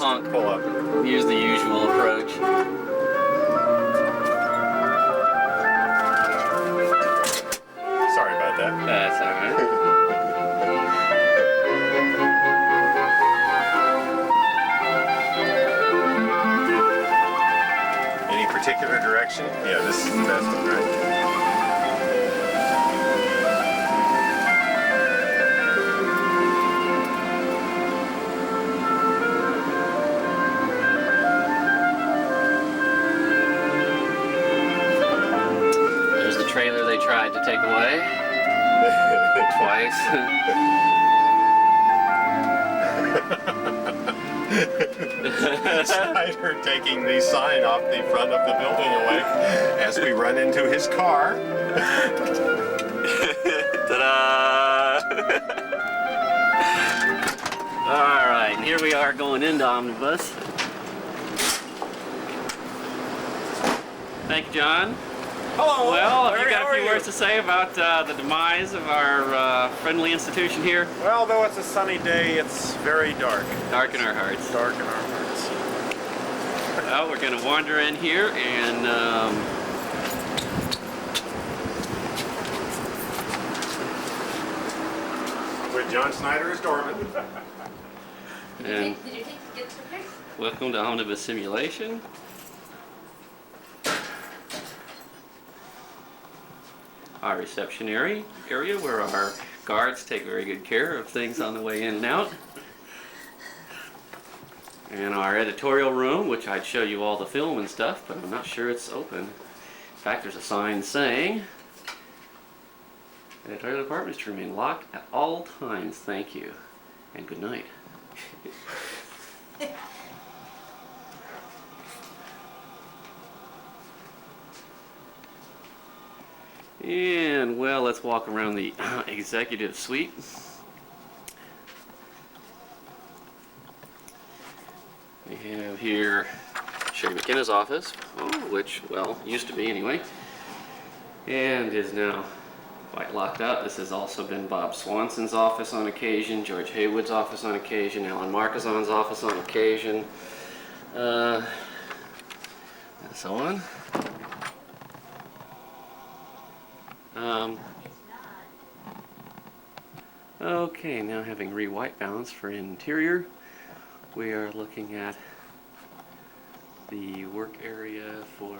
honk. Pull up. Use the usual approach. Sorry about that. That's alright. Any particular direction? Yeah, this is the best one, right? There's the trailer they tried to take away. Twice. Snyder taking the sign off the front of the building away as we run into his car. Ta-da! Alright, here we are going into Omnibus. Thank you, John. Hello! Well, have you Larry, got how a few are words to say about the demise of our friendly institution here? Well, though it's a sunny day, it's very dark. Dark in our hearts. Dark in our hearts. Well, we're going to wander in here and With John Snyder as doorman. and Did you get the pics? welcome to Omnibus Simulation. Our reception area where our guards take very good care of things on the way in and out. And our editorial room, which I'd show you all the film and stuff, but I'm not sure it's open. In fact, there's a sign saying, editorial department is to remain locked at all times. Thank you. And good night. And, well, let's walk around the executive suite. We have here Sherry McKenna's office, which, well, used to be anyway, and is now quite locked up. This has also been Bob Swanson's office on occasion, George Haywood's office on occasion, Alan Marcazon's office on occasion, and so on. Okay, now having re-white balance for interior, we are looking at the work area for,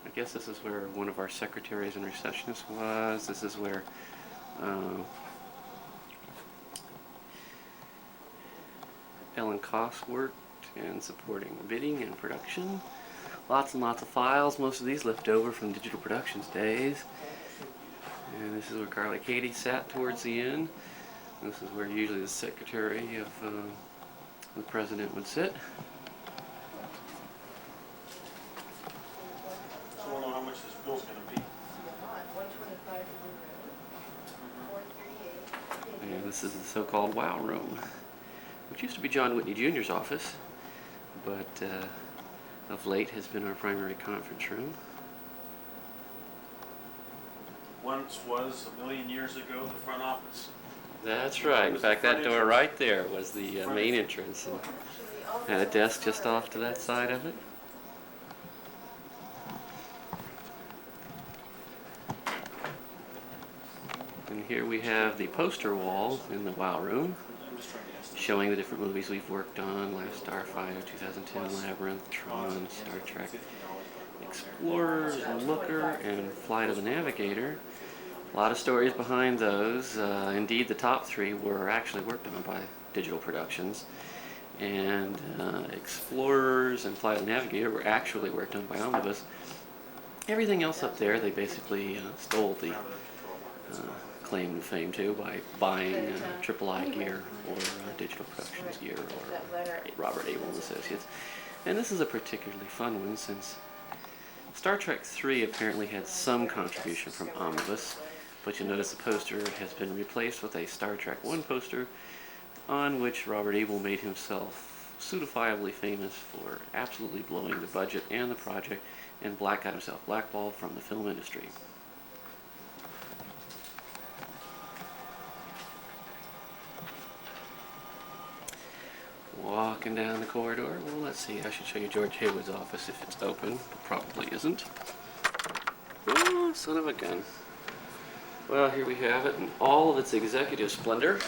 I guess this is where one of our secretaries and receptionists was. This is where Ellen Koss worked and supporting bidding and production. Lots and lots of files, most of these left over from Digital Productions days. And this is where Carly Katie sat towards the end. This is where usually the secretary of the president would sit. So I don't know how much this bill's going to be. And this is the so-called WOW room, which used to be John Whitney Jr.'s office, but of late has been our primary conference room. Once was, a million years ago, the front office. That's right. In fact, that door right there was the main entrance, and had a desk just off to that side of it. And here we have the poster wall in the WOW room, showing the different movies we've worked on: Last Starfighter, 2010, Labyrinth, Tron, Star Trek, Explorers, Looker, and Flight of the Navigator. A lot of stories behind those. Indeed, the top three were actually worked on by Digital Productions, and Explorers and Flight of the Navigator were actually worked on by Omnibus. Everything else up there, they basically stole the claim to fame to by buying III gear or Digital Productions gear or Robert Abel Associates. And this is a particularly fun one since Star Trek III apparently had some contribution from Omnibus, but you'll notice the poster has been replaced with a Star Trek I poster on which Robert Abel made himself pseudofiably famous for absolutely blowing the budget and the project, and got himself blackballed from the film industry. Walking down the corridor. Well, let's see. I should show you George Haywood's office if it's open. It probably isn't. Oh, son of a gun. Well, here we have it in all of its executive splendor.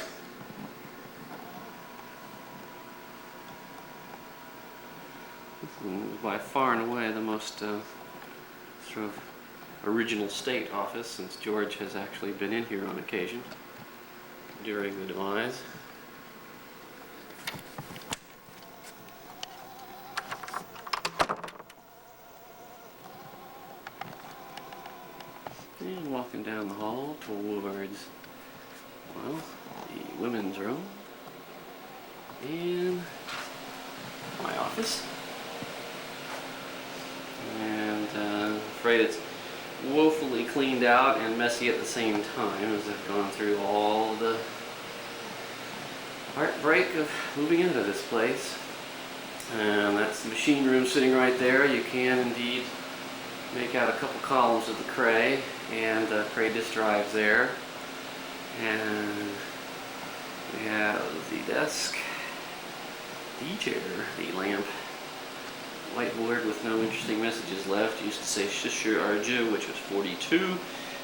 By far and away the most sort of original state office, since George has actually been in here on occasion during the demise. And walking down the hall towards, well, the women's room and my office. And I'm afraid it's woefully cleaned out and messy at the same time, as I've gone through all the heartbreak of moving into this place. And that's the machine room sitting right there. You can indeed make out a couple columns of the Cray and Cray disk drives there. And we have the desk, the chair, the lamp, whiteboard with no interesting messages left. Used to say Shishu Arju, which was 42,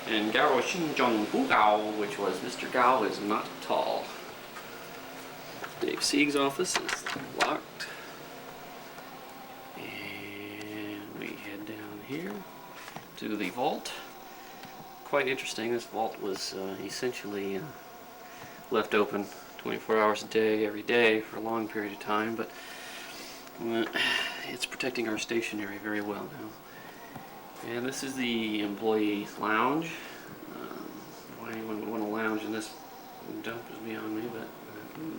and Gao Xinjiang Bu Gao, which was Mr. Gao is not tall. Dave Sieg's office is locked. And we head down here to the vault. Quite interesting. This vault was essentially left open 24 hours a day, every day, for a long period of time, but it's protecting our stationery very well now. And this is the employee lounge. Why anyone would want to lounge in this dump is beyond me, but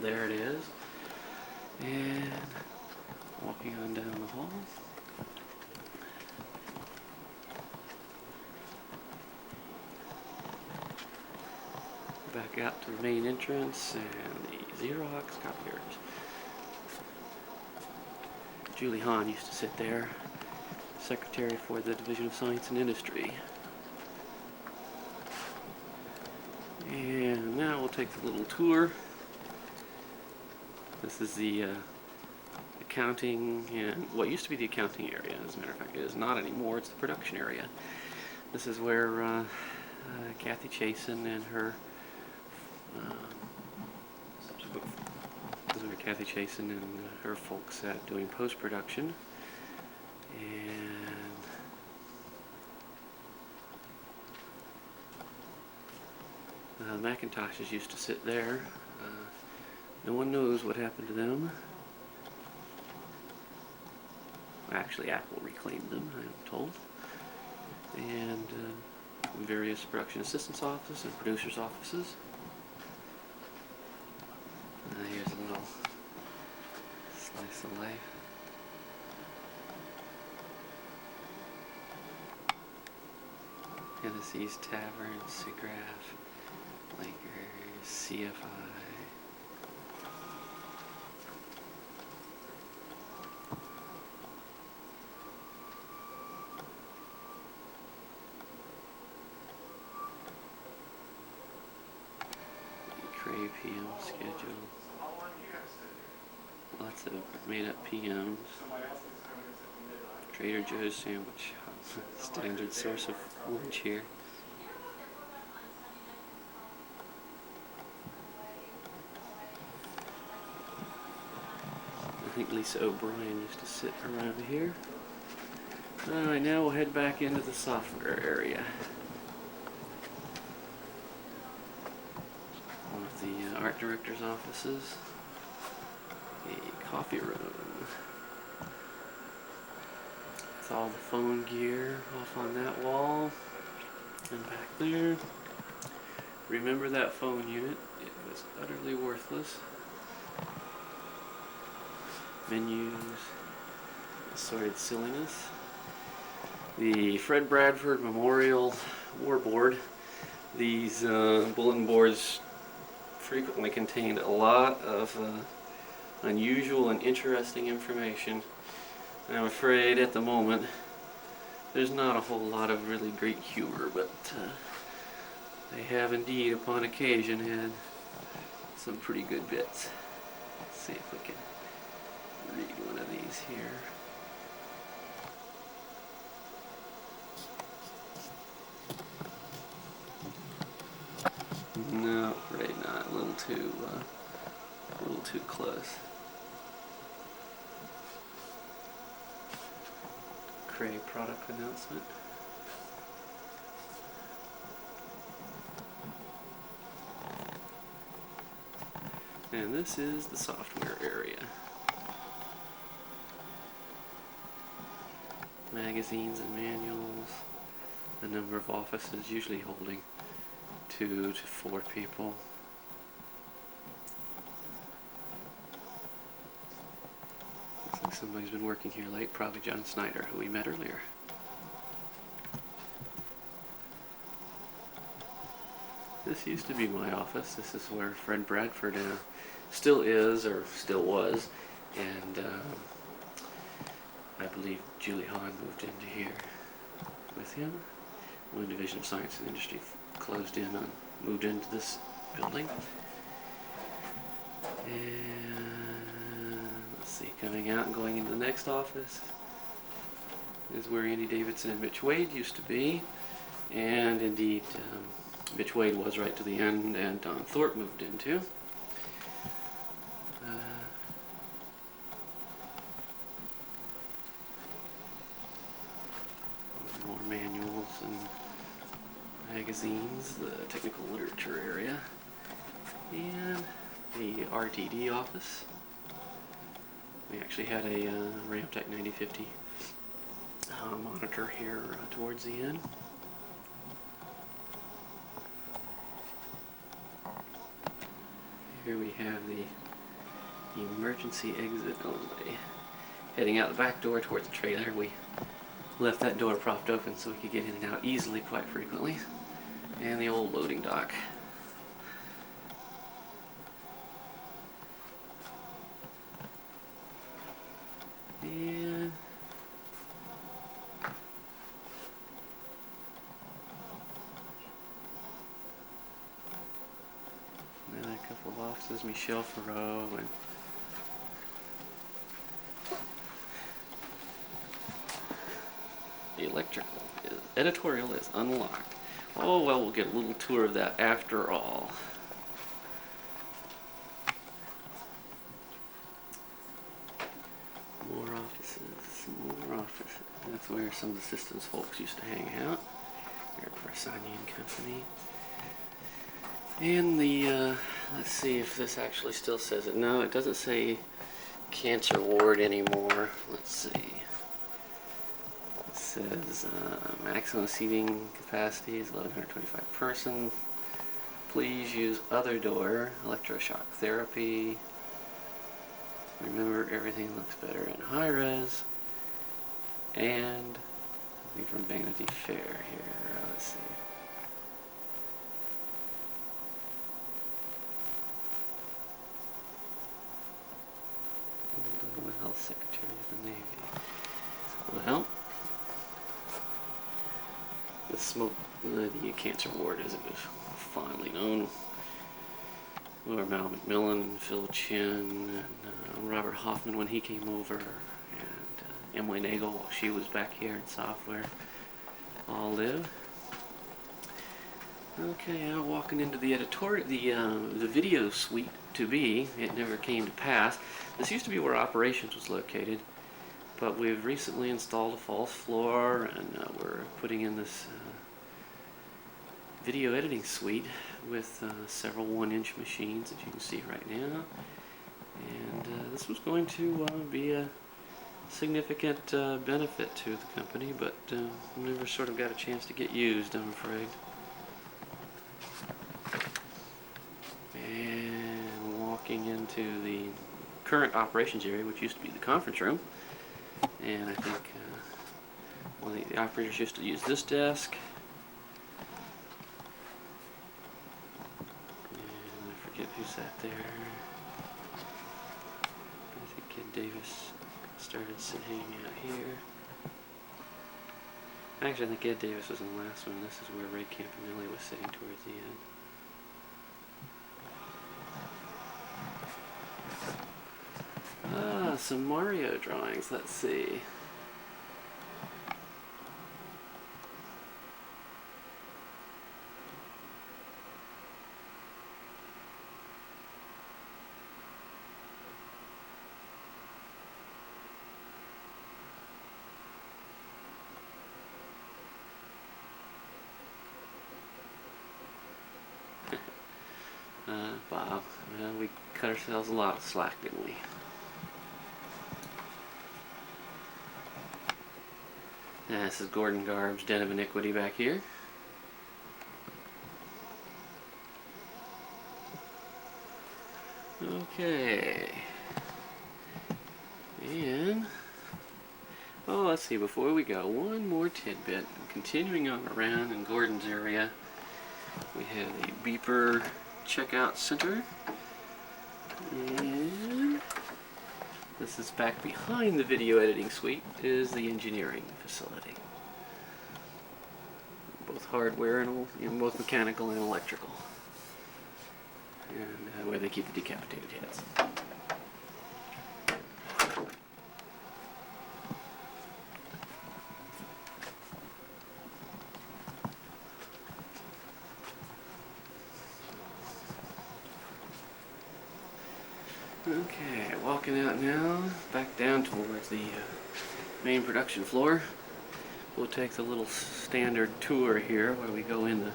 there it is. And walking on down the hall. Back out to the main entrance and the Xerox copiers. Julie Hahn used to sit there, secretary for the Division of Science and Industry. And now we'll take the little tour. This is the accounting and what used to be the accounting area. As a matter of fact, it is not anymore. It's the production area. This is where Kathy Chasen and her this is where Kathy Chasen and her folks sat doing post-production. And Macintoshes used to sit there. No one knows what happened to them. Actually, Apple reclaimed them, I'm told. And various production assistants' offices and producers' offices. Here's a little slice of life. Hennessy's Tavern, SIGGRAPH, Lakers, CFI. Cray PM schedule. Lots of made-up PMs. Trader Joe's sandwich shop. Standard source of lunch here. I think Lisa O'Brien used to sit around here. Alright, now we'll head back into the software area. One of the art director's offices. A coffee room. With all the phone gear off on that wall. And back there. Remember that phone unit? It was utterly worthless. Menus. Assorted silliness. The Fred Bradford Memorial War Board. These bulletin boards frequently contained a lot of unusual and interesting information. And I'm afraid at the moment there's not a whole lot of really great humor, but they have indeed upon occasion had some pretty good bits. Let's see if we can these here. No, afraid not. A little too close. Cray product announcement. And this is the software area. Magazines and manuals. The number of offices usually holding 2 to 4 people. Looks like somebody's been working here late, probably John Snyder, who we met earlier. This used to be my office. This is where Fred Bradford still is, or still was, and I believe Julie Hahn moved into here with him. When Division of Science and Industry moved into this building. And let's see, coming out and going into the next office is where Andy Davidson and Mitch Wade used to be. And indeed, Mitch Wade was right to the end, and Don Thorpe moved into. More manuals and magazines, the technical literature area, and the RTD office. We actually had a Ramtech 9050 monitor here towards the end. Here we have the emergency exit only. Heading out the back door towards the trailer. We left that door propped open so we could get in and out easily quite frequently. And the old loading dock. And then a couple of offices, Michelle Farreau and the editorial is unlocked. Oh, well, we'll get a little tour of that after all. More offices, more offices. That's where some of the systems folks used to hang out. Here at Barsanian Company. And the, let's see if this actually still says it. No, it doesn't say cancer ward anymore. Let's see. It says maximum seating capacity is 1,125 persons. Please use other door, electroshock therapy. Remember, everything looks better in high res. And something from Vanity Fair here. Let's see. Health Secretary of the Navy. Well, the cancer ward, as it was fondly known, were Mal McMillan, Phil Chin, and Robert Hoffman when he came over, and Emily Nagel while she was back here in software, all live. Okay, now walking into the editorial, the video suite to be. It never came to pass. This used to be where operations was located, but we've recently installed a false floor, and we're putting in this video editing suite with several 1-inch machines that you can see right now. And this was going to be a significant benefit to the company, but never sort of got a chance to get used, I'm afraid. And walking into the current operations area, which used to be the conference room, and I think one of the operators used to use this desk. And I forget who sat there. I think Kid Davis started hanging out here. Actually, I think Ed Davis was in the last one. This is where Ray Campanelli was sitting towards the end. some Mario drawings. Let's see. Bob, well, we cut ourselves a lot of slack, didn't we? This is Gordon Garb's Den of Iniquity back here. Okay. And, oh, let's see, before we go, one more tidbit. Continuing on around in Gordon's area, we have a beeper checkout center. And this is back behind the video editing suite is the engineering facility. Both hardware and both mechanical and electrical. And where they keep the decapitated heads. Okay, walking out now, back down towards the main production floor. We'll take the little standard tour here where we go in the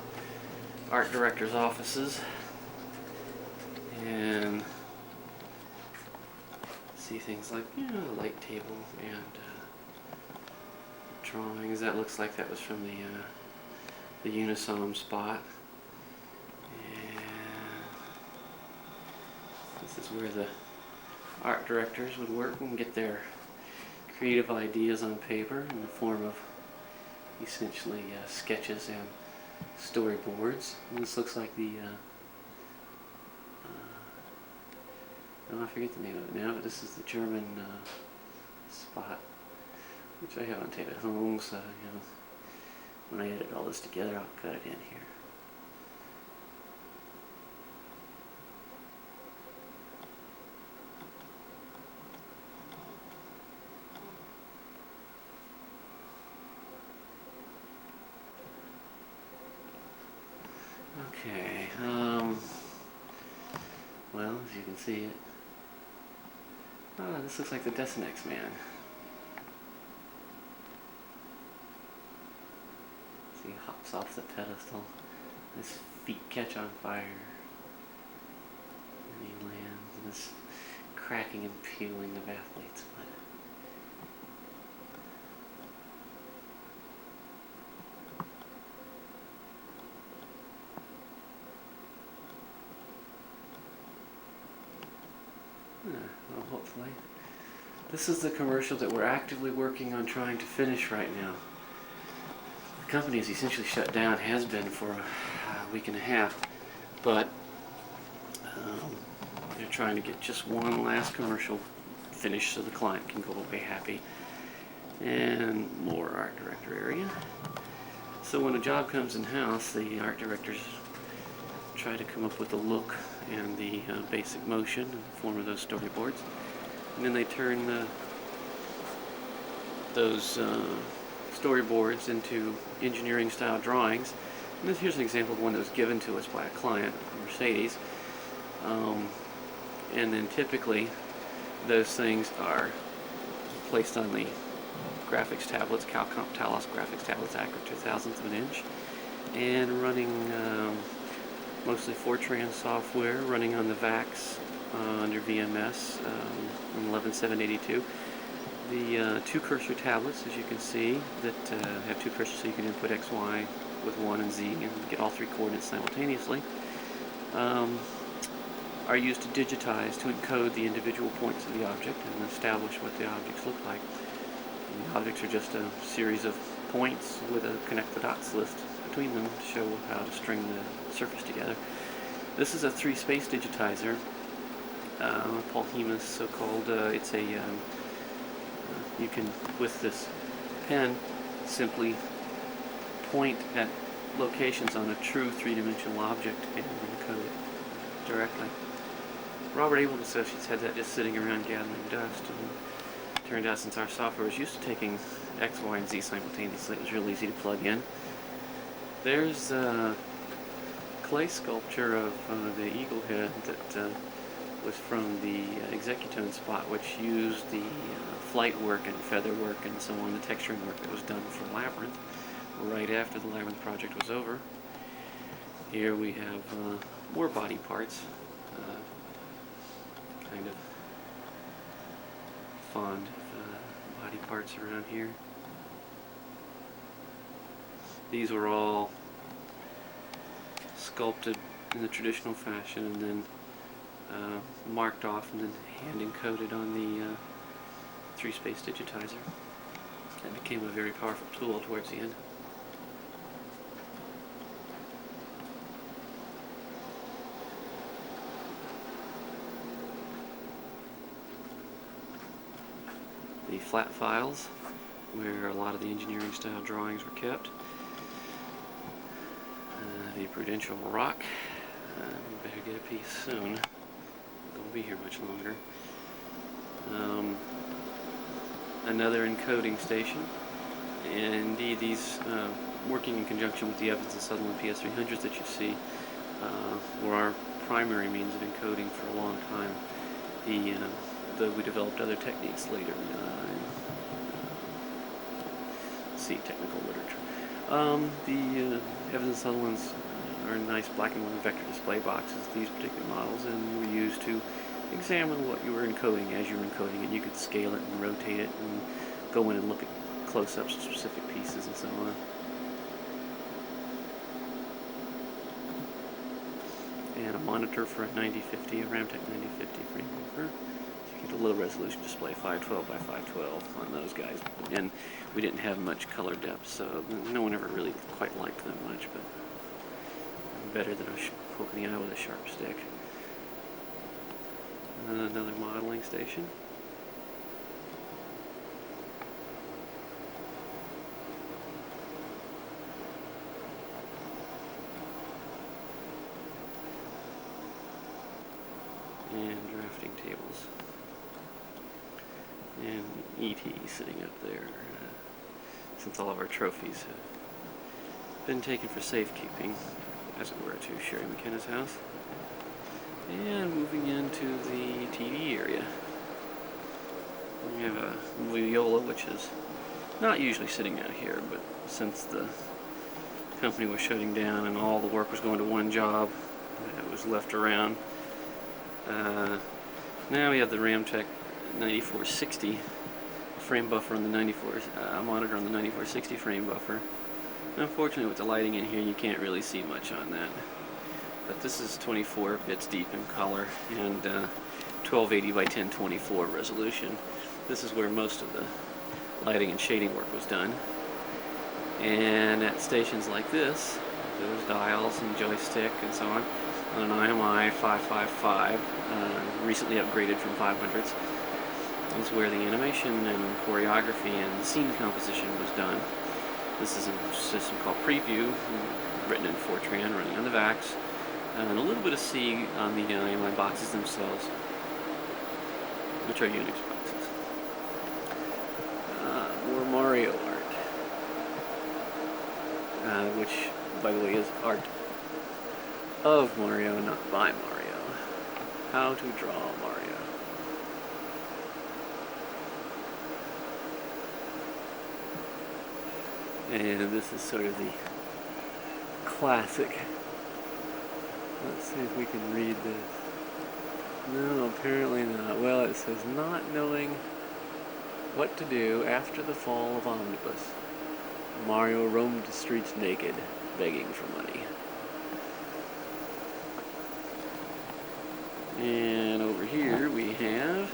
art director's offices and see things like, you know, a light table and drawings. That looks like that was from the Unisom spot. This is where the art directors would work and get their creative ideas on paper in the form of essentially sketches and storyboards. And this looks like the, I forget the name of it now, but this is the German spot, which I have on tape at home, so, you know, when I edit all this together, I'll cut it in here. Okay, well, as you can see it, this looks like the Decinex man. See, he hops off the pedestal, his feet catch on fire, and he lands, and this cracking and peeling of athlete's foot. Well, hopefully. This is the commercial that we're actively working on trying to finish right now. The company is essentially shut down, has been for a week and a half, but they're trying to get just one last commercial finished so the client can go away happy. And more art director area. So when a job comes in-house, the art directors try to come up with the look and the basic motion in the form of those storyboards, and then they turn those storyboards into engineering style drawings. And here's an example of one that was given to us by a client, Mercedes, and then typically those things are placed on the graphics tablets, Calcomp Talos graphics tablets, accurate to 1,000th of an inch, and running mostly Fortran software, running on the VAX under VMS on 11.782. The two cursor tablets, as you can see, that have two cursors so you can input X, Y with 1 and Z and get all three coordinates simultaneously, are used to digitize, to encode the individual points of the object and establish what the objects look like. And the objects are just a series of points with a connect the dots list between them to show how to string the surface together. This is a 3-space digitizer, Paul Hemus so-called. It's a, you can, with this pen, simply point at locations on a true 3-dimensional object and encode directly. Robert Abel Associates had that just sitting around gathering dust, and it turned out since our software was used to taking X, Y, and Z simultaneously, it was real easy to plug in. There's a clay sculpture of the eagle head that was from the Executone spot, which used the flight work and feather work and so on, the texturing work that was done for Labyrinth right after the Labyrinth project was over. Here we have more body parts, kind of fond of body parts around here. These were all sculpted in the traditional fashion and then marked off and then hand encoded on the 3-space digitizer. That became a very powerful tool towards the end. The flat files, where a lot of the engineering style drawings were kept. The Prudential Rock. We better get a piece soon. Won't be here much longer. Another encoding station, and indeed these working in conjunction with the Evans and Sutherland PS300s that you see were our primary means of encoding for a long time. Though we developed other techniques later. See technical literature. The Evans and Sutherlands are nice black and white vector display boxes, these particular models, and were used to examine what you were encoding as you were encoding it. You could scale it and rotate it and go in and look at close-ups of specific pieces and so on. And a monitor for a 9050, a Ramtech 9050 frame buffer. So you get a low resolution display, 512 by 512 on those guys. And we didn't have much color depth, so no one ever really quite liked them much, but better than a poke in the eye with a sharp stick. Another modeling station. And drafting tables. And E.T. sitting up there, since all of our trophies have been taken for safekeeping, as it were, to Sherry McKenna's house. And moving into the TV area. We have a Viola, which is not usually sitting out here, but since the company was shutting down and all the work was going to one job, it was left around. Now we have the Ramtech 9460 frame buffer on the 94, monitor on the 9460 frame buffer. Unfortunately, with the lighting in here, you can't really see much on that. But this is 24 bits deep in color and 1280 by 1024 resolution. This is where most of the lighting and shading work was done. And at stations like this, those dials and joystick and so on an IMI 555, recently upgraded from 500s, is where the animation and choreography and scene composition was done. This is a system called Preview, written in Fortran, running on the VAX, and a little bit of C on the IMI boxes themselves, which are Unix boxes. More Mario art, which, by the way, is art of Mario, not by Mario. How to draw Mario. And this is sort of the classic. Let's see if we can read this. No, apparently not. Well, it says, not knowing what to do after the fall of Omnibus, Mario roamed the streets naked, begging for money. And over here we have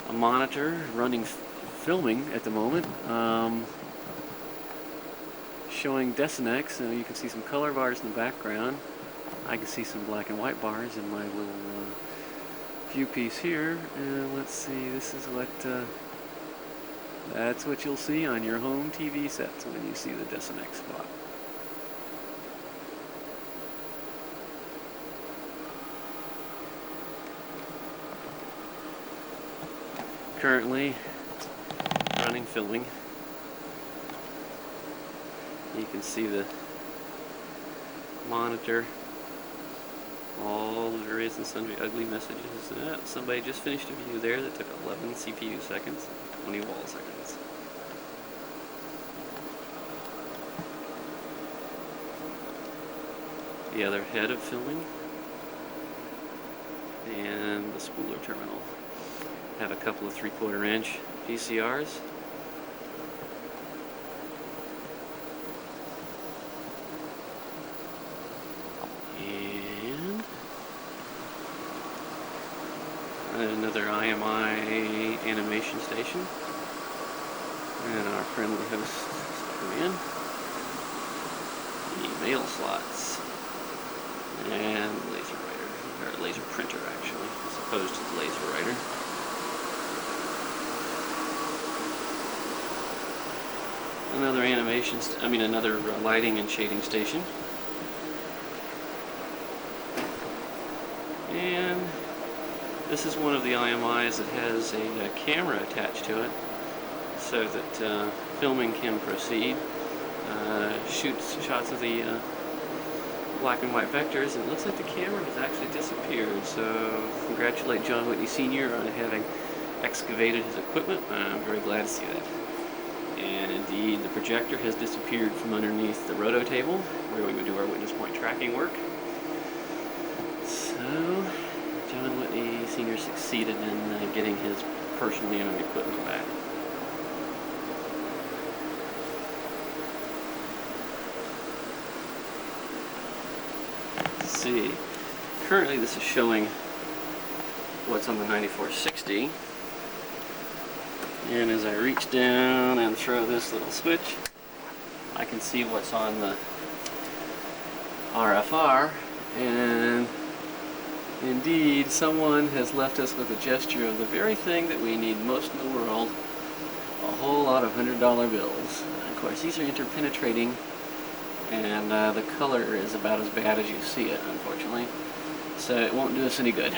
a monitor running filming at the moment, showing Desinex, so you can see some color bars in the background. I can see some black and white bars in my little view piece here. And let's see, this is what, that's what you'll see on your home TV sets when you see the Desinex spot. currently running filming. You can see the monitor, all the various and sundry ugly messages. Somebody just finished a view there that took 11 CPU seconds, 20 wall seconds. The other head of filming and the spooler terminal. Have a couple of 3/4 inch VCRs. And another IMI animation station. And our friendly host come in. The mail slots. And laser writer, or laser printer actually, as opposed to the laser writer. Another animation, another lighting and shading station. And this is one of the IMIs that has a camera attached to it, so that filming can proceed. Shoots shots of the black and white vectors, and it looks like the camera has actually disappeared. So congratulate John Whitney Sr. on having excavated his equipment. I'm very glad to see that. And indeed, the projector has disappeared from underneath the roto table where we would do our witness point tracking work. So John Whitney Sr. succeeded in getting his personally owned equipment back. Let's see. Currently this is showing what's on the 9460. And as I reach down and throw this little switch, I can see what's on the RFR, and indeed someone has left us with a gesture of the very thing that we need most in the world, a whole lot of $100 bills. Of course, these are interpenetrating, and the color is about as bad as you see it, unfortunately, so it won't do us any good.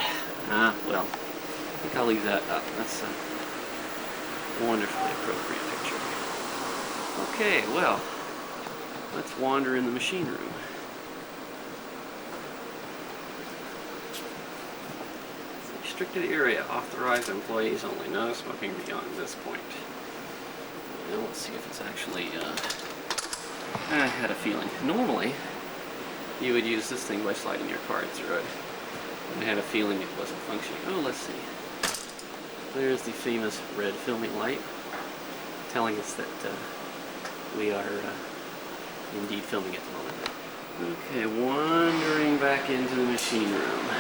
Well, I think I'll leave that up. That's wonderfully appropriate picture. Okay, well, let's wander in the machine room. Restricted area, authorized employees only, no smoking beyond this point. Now let's see if it's actually, I had a feeling. Normally, you would use this thing by sliding your card through it. I had a feeling it wasn't functioning. Oh, let's see. There's the famous red filming light telling us that we are indeed filming at the moment. Okay, wandering back into the machine room.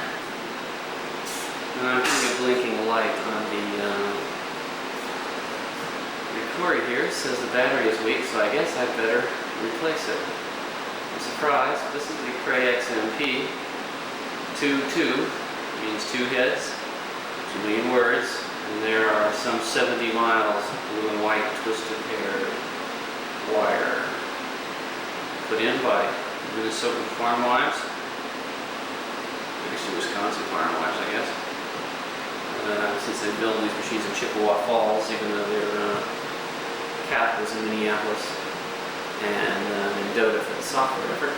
And I'm seeing a blinking light on the recorder here. It says the battery is weak, so I guess I'd better replace it. I'm surprised. This is the Cray X-MP. 2-2 means two heads, 2 million words. And there are some 70 miles of blue and white twisted pair wire put in by Minnesota farm wives, actually Wisconsin farm wives, I guess, since they build these machines in Chippewa Falls, even though their cap was in Minneapolis, and D.O.A for the software effort.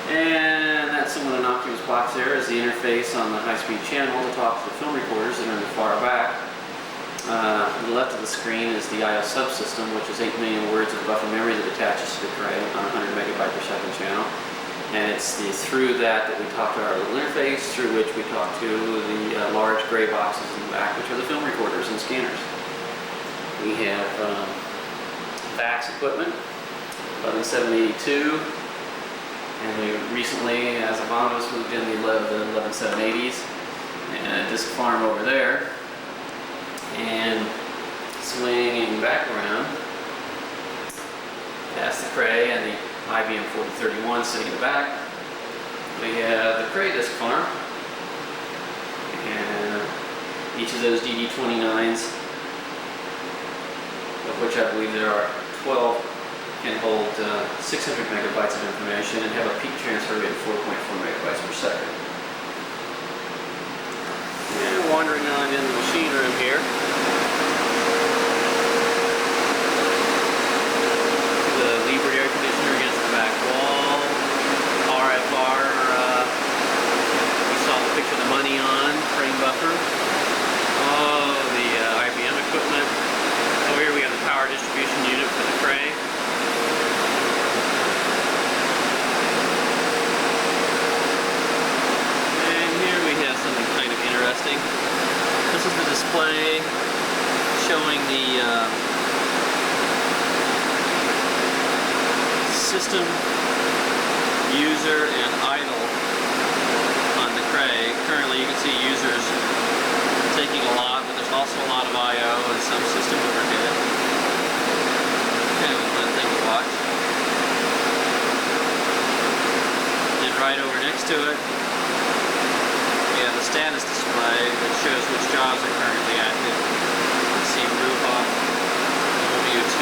And that somewhat innocuous box there is the interface on the high-speed channel to talk to the film recorders that are in the far back. To the left of the screen is the I/O subsystem, which is 8 million words of buffer memory that attaches to the Cray on a 100 megabyte per second channel. And it's through that we talk to our little interface, through which we talk to the large gray boxes in the back, which are the film recorders and scanners. We have fax equipment, 11782. And we recently, as of Omnibus, moved in the 11780s, and a disc farm over there. And swinging back around, past the Cray and the IBM 4031 sitting in the back, we have the Cray disc farm. And each of those DD29s, of which I believe there are 12, can hold 600 megabytes of information and have a peak transfer rate of 4.4 megabytes per second. And wandering on in the machine room here, display showing the system, user, and idle on the Cray. Currently you can see users taking a lot, but there's also a lot of I/O and some system overhead. Kind of a fun thing to watch. And right over next to it, we have the status display that shows which jobs are currently active. You can see Ruhoff, W2,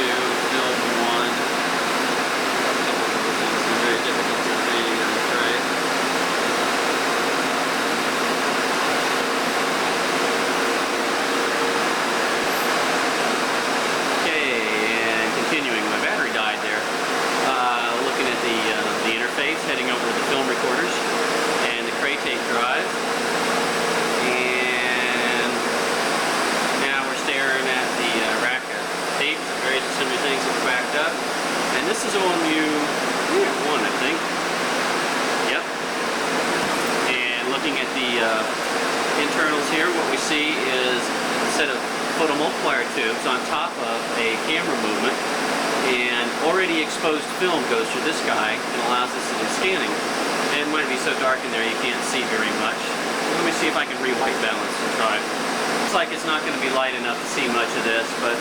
Build 1. A couple of other things that are very difficult to read on the Cray. Okay, and continuing, my battery died there. Looking at the interface, heading over to the film recorders and the Cray tape drive. And now we're staring at the rack of tapes, various assembly things that are backed up. And this is OMU1, I think. Yep. And looking at the internals here, what we see is a set of photomultiplier tubes on top of a camera movement. And already exposed film goes through this guy and allows us to do scanning. And it might be so dark in there you can't see very much. Let me see if I can re-white balance and try. Looks like it's not going to be light enough to see much of this, but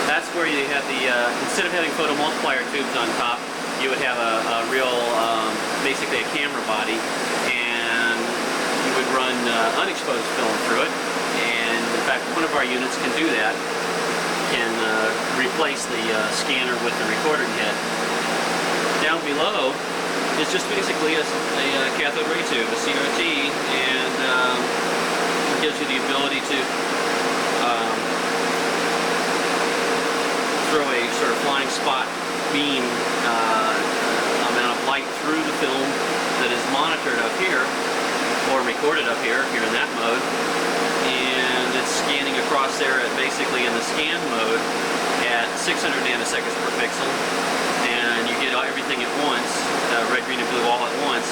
that's where you have the, instead of having photomultiplier tubes on top, you would have a real, basically a camera body, and you would run unexposed film through it. And in fact, one of our units can do that. Can replace the scanner with the recording head. Down below is just basically a cathode ray tube, a CRT, and it gives you the ability to throw a sort of flying spot beam amount of light through the film that is monitored up here, or recorded up here if you're in that mode. And it's scanning across there at basically in the scan mode at 600 nanoseconds per pixel, and you get everything at once, red, green, and blue all at once,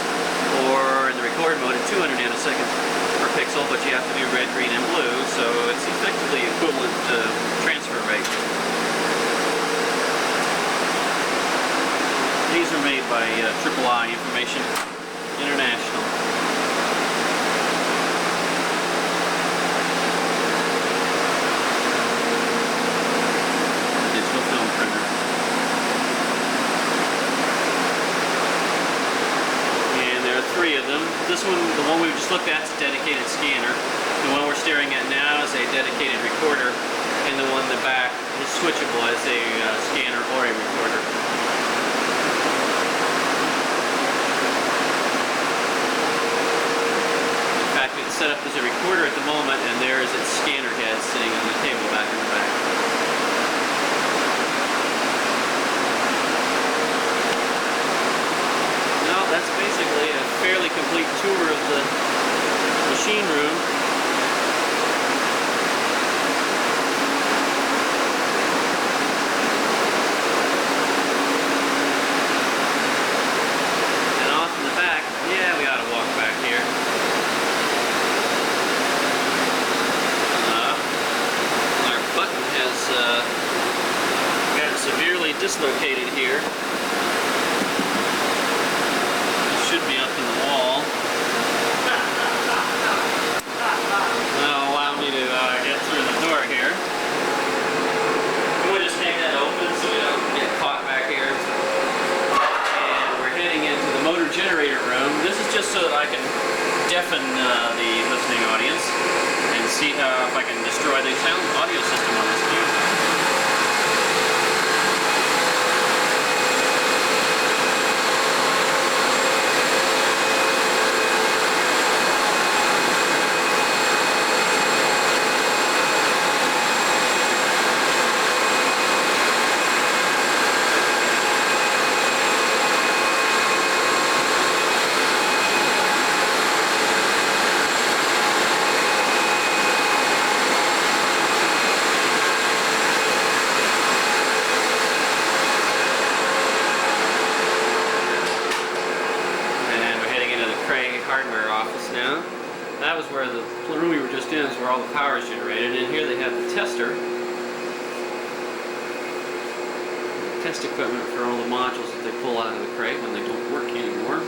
or in the record mode at 200 nanoseconds per pixel, but you have to do red, green, and blue, so it's effectively equivalent to transfer rate. These are made by D.O.A, Information International. Three of them. This one, the one we just looked at, is a dedicated scanner. The one we're staring at now is a dedicated recorder, and the one in the back is switchable as a scanner or a recorder. In fact, it's set up as a recorder at the moment, and there is its scanner head sitting on the table back in the back. That's basically a fairly complete tour of the machine room. And off in the back, yeah, we ought to walk back here. Our button has got severely dislocated here. Should be up in the wall. That'll allow me to get through the door here. We'll just take that open so we don't get caught back here. And we're heading into the motor generator room. This is just so that I can deafen the listening audience and see if I can destroy the sound audio system on this view. power is generated. And here they have the tester. Test equipment for all the modules that they pull out of the crate when they don't work anymore.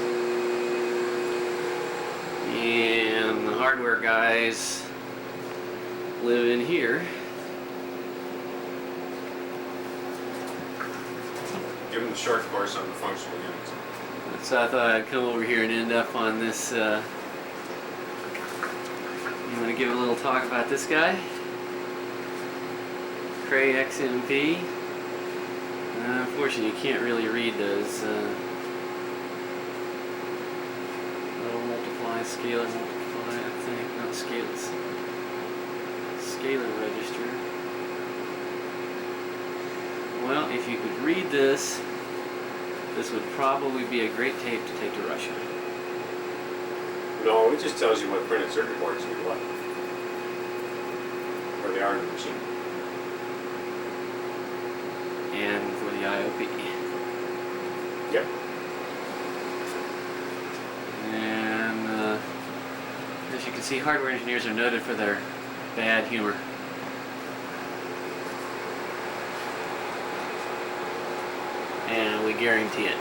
And the hardware guys live in here. Give them the short course on the functional units. So I thought I'd come over here and end up on this. You want to give a little talk about this guy? Cray X-MP. Unfortunately, you can't really read those. Little multiply, scalar, multiply, I think. Not scalars. Scalar register. Well, if you could read this, this would probably be a great tape to take to Russia. No, it just tells you what printed circuit boards you what. Where they are in the machine. And for the IOP. Yep. And as you can see, hardware engineers are noted for their bad humor. And we guarantee it.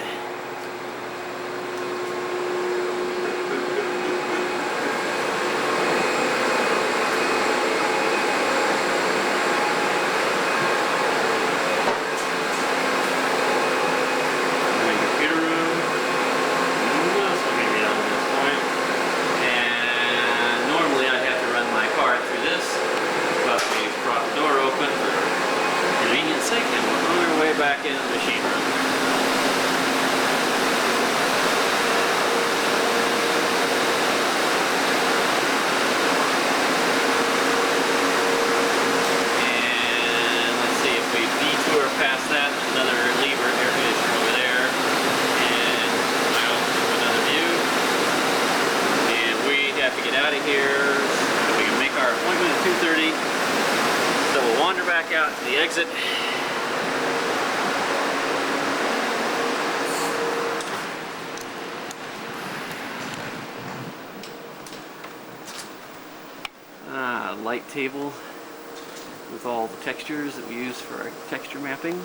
Back in the machine room. And let's see if we detour past that, another lever air conditioner over there, and another view. And we have to get out of here so we can make our appointment at 2:30. So we'll wander back out to the exit. Light table with all the textures that we use for our texture mapping.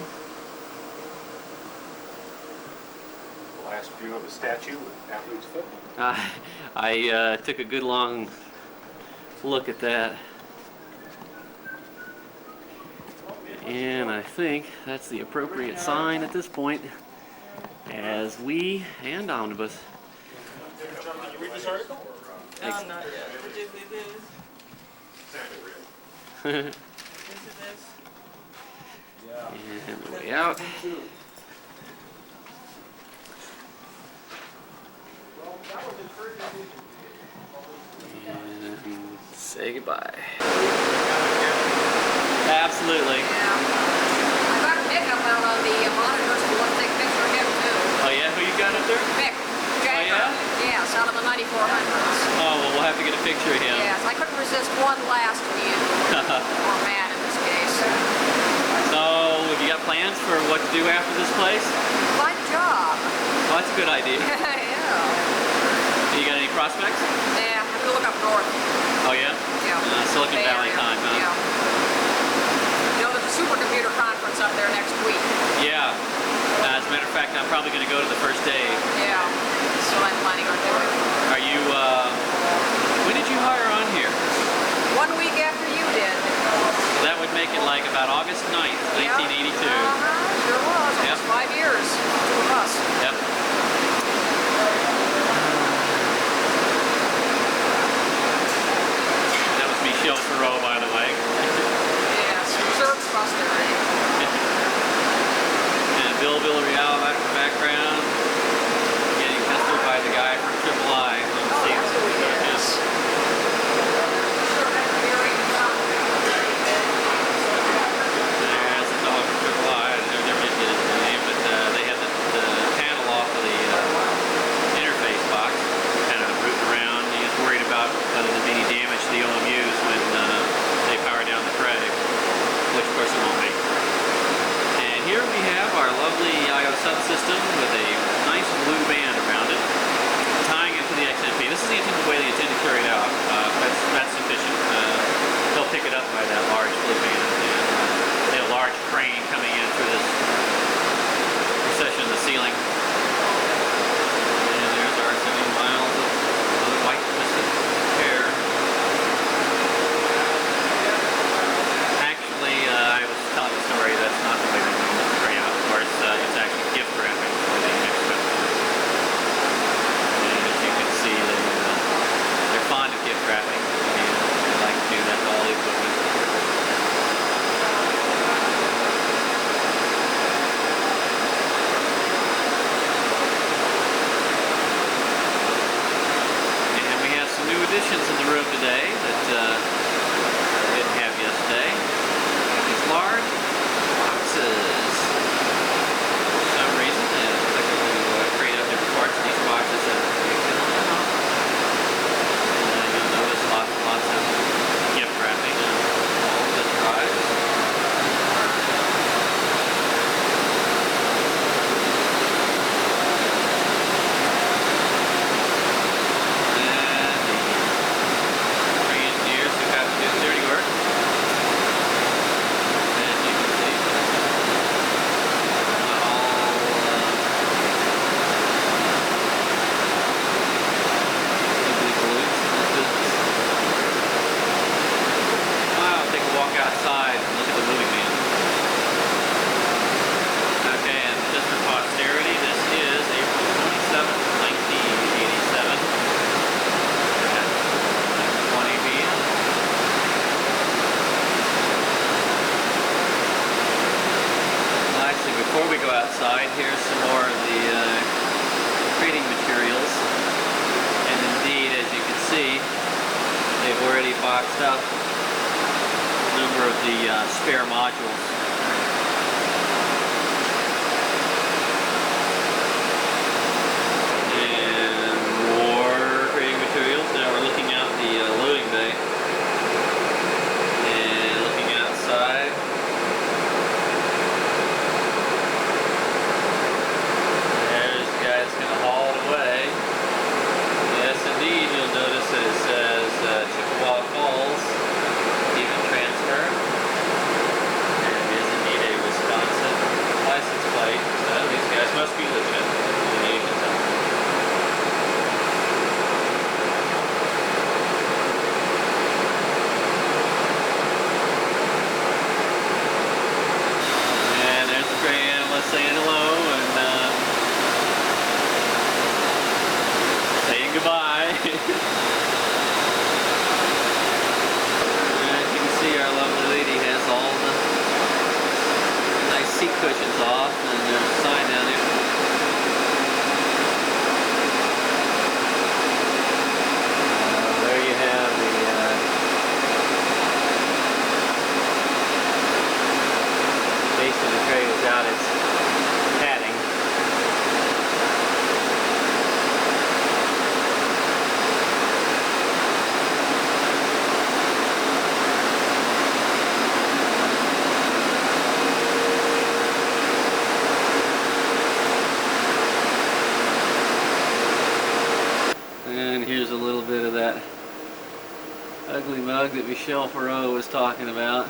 The last view of a statue with athlete's foot. I took a good long look at that. And I think that's the appropriate sign at this point as we and Omnibus. Did you read this article? Not yet. Would you do this? And the way out. And say goodbye. Absolutely. Yeah. I got Mick up out on the monitors if you want to take a picture of him too. Oh yeah, who you got up there? Mick. Jagger. yeah? Yes, out of the 9400s. Oh, well, we'll have to get a picture of him. Yes, I couldn't resist one last view. Or man in this case. So, have you got plans for what to do after this place? Find a job. Oh, that's a good idea. Yeah. You got any prospects? Yeah, I'm gonna look up north. Oh yeah? Yeah. Silicon Bay Valley Area. time, huh? Yeah. You know, there's a supercomputer conference up there next week. Yeah. As a matter of fact, I'm probably going to go to the first day. Yeah. So I'm planning on doing. Are you, when did you hire on here? 1 week after you did. That would make it like about August 9th, 1982. Sure was. Yep. Almost 5 years. Two of us. Yep. That was Michel Thoreau, by the way. Yes. Reserve buster. And Bill Villarreal back in the background. Getting tested by the guy from AAA. Oh, that's who he is. There's the dog from AAA. I never did get his name, but they had the panel off of the interface box, kind of rooting around. He was worried about whether there'd be any damage to the OMUs when they power down the Cray, which of course it won't be. And here we have our lovely I/O subsystem with a nice blue band around it, tying into the X-MP. This is the intended way the antenna carried out. That's sufficient. here's some more of the creating materials. And indeed, as you can see, they've already boxed up a number of the spare modules. And more creating materials. Now we're looking out the loading bay. And looking outside. There's the guy that's going to haul it away. Yes, indeed, you'll notice that it says Chippewa Falls, even transfer. And it is indeed a Wisconsin license plate. So these guys must be legit. You can tell. And there's the Cray analyst saying hello and saying goodbye. As you can see, our lovely lady has all the nice seat cushions off, and there's a sign down there. There you have the base of the Cray without its padding. And here's a little bit of that ugly mug that Michelle Perot was talking about.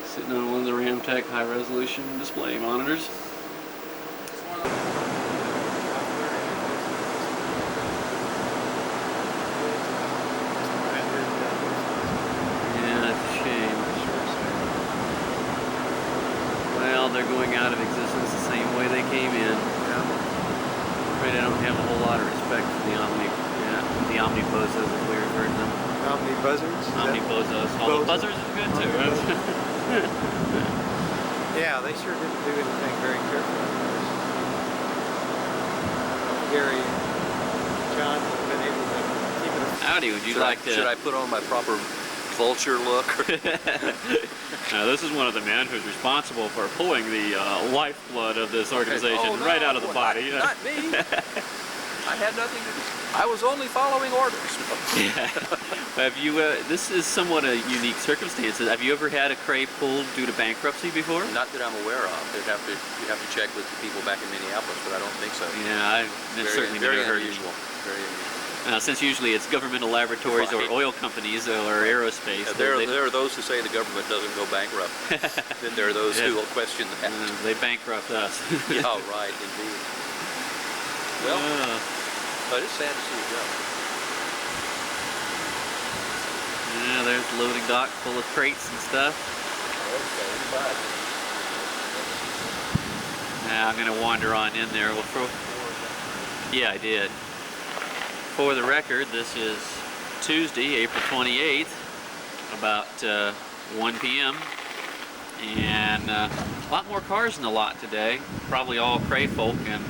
Sitting on one of the Ramtech high-resolution display monitors. Yeah, it's a shame. Well, they're going out of existence the same way they came in. I'm afraid I don't have a whole lot of respect for the the Omnibus, as we refer to them. Omnibuzzards? Omnibuzos. Although buzzers is good too. Yeah, they sure didn't do anything very carefully. Gary and John would have been able to keep it. Howdy, would you like to... Should I put on my proper vulture look? Now, this is one of the men who's responsible for pulling the lifeblood of this organization right out of the body. Not me. I had nothing to do. I was only following orders. Yeah. Have you? This is somewhat a unique circumstance. Have you ever had a Cray pulled due to bankruptcy before? Not that I'm aware of. You have to check with the people back in Minneapolis, but I don't think so. Yeah, I've certainly never heard unusual. Very unusual. Since usually it's governmental laboratories or oil companies or aerospace. There are those who say the government doesn't go bankrupt. Then there are those who will question that. They bankrupt us. Yeah, right, indeed. Well, but it's sad to see it go. Yeah, there's the loading dock full of crates and stuff. Okay, Now I'm going to wander on in there. Yeah, I did. For the record, this is Tuesday, April 28th, about 1 p.m. And a lot more cars in the lot today. Probably all Cray folk and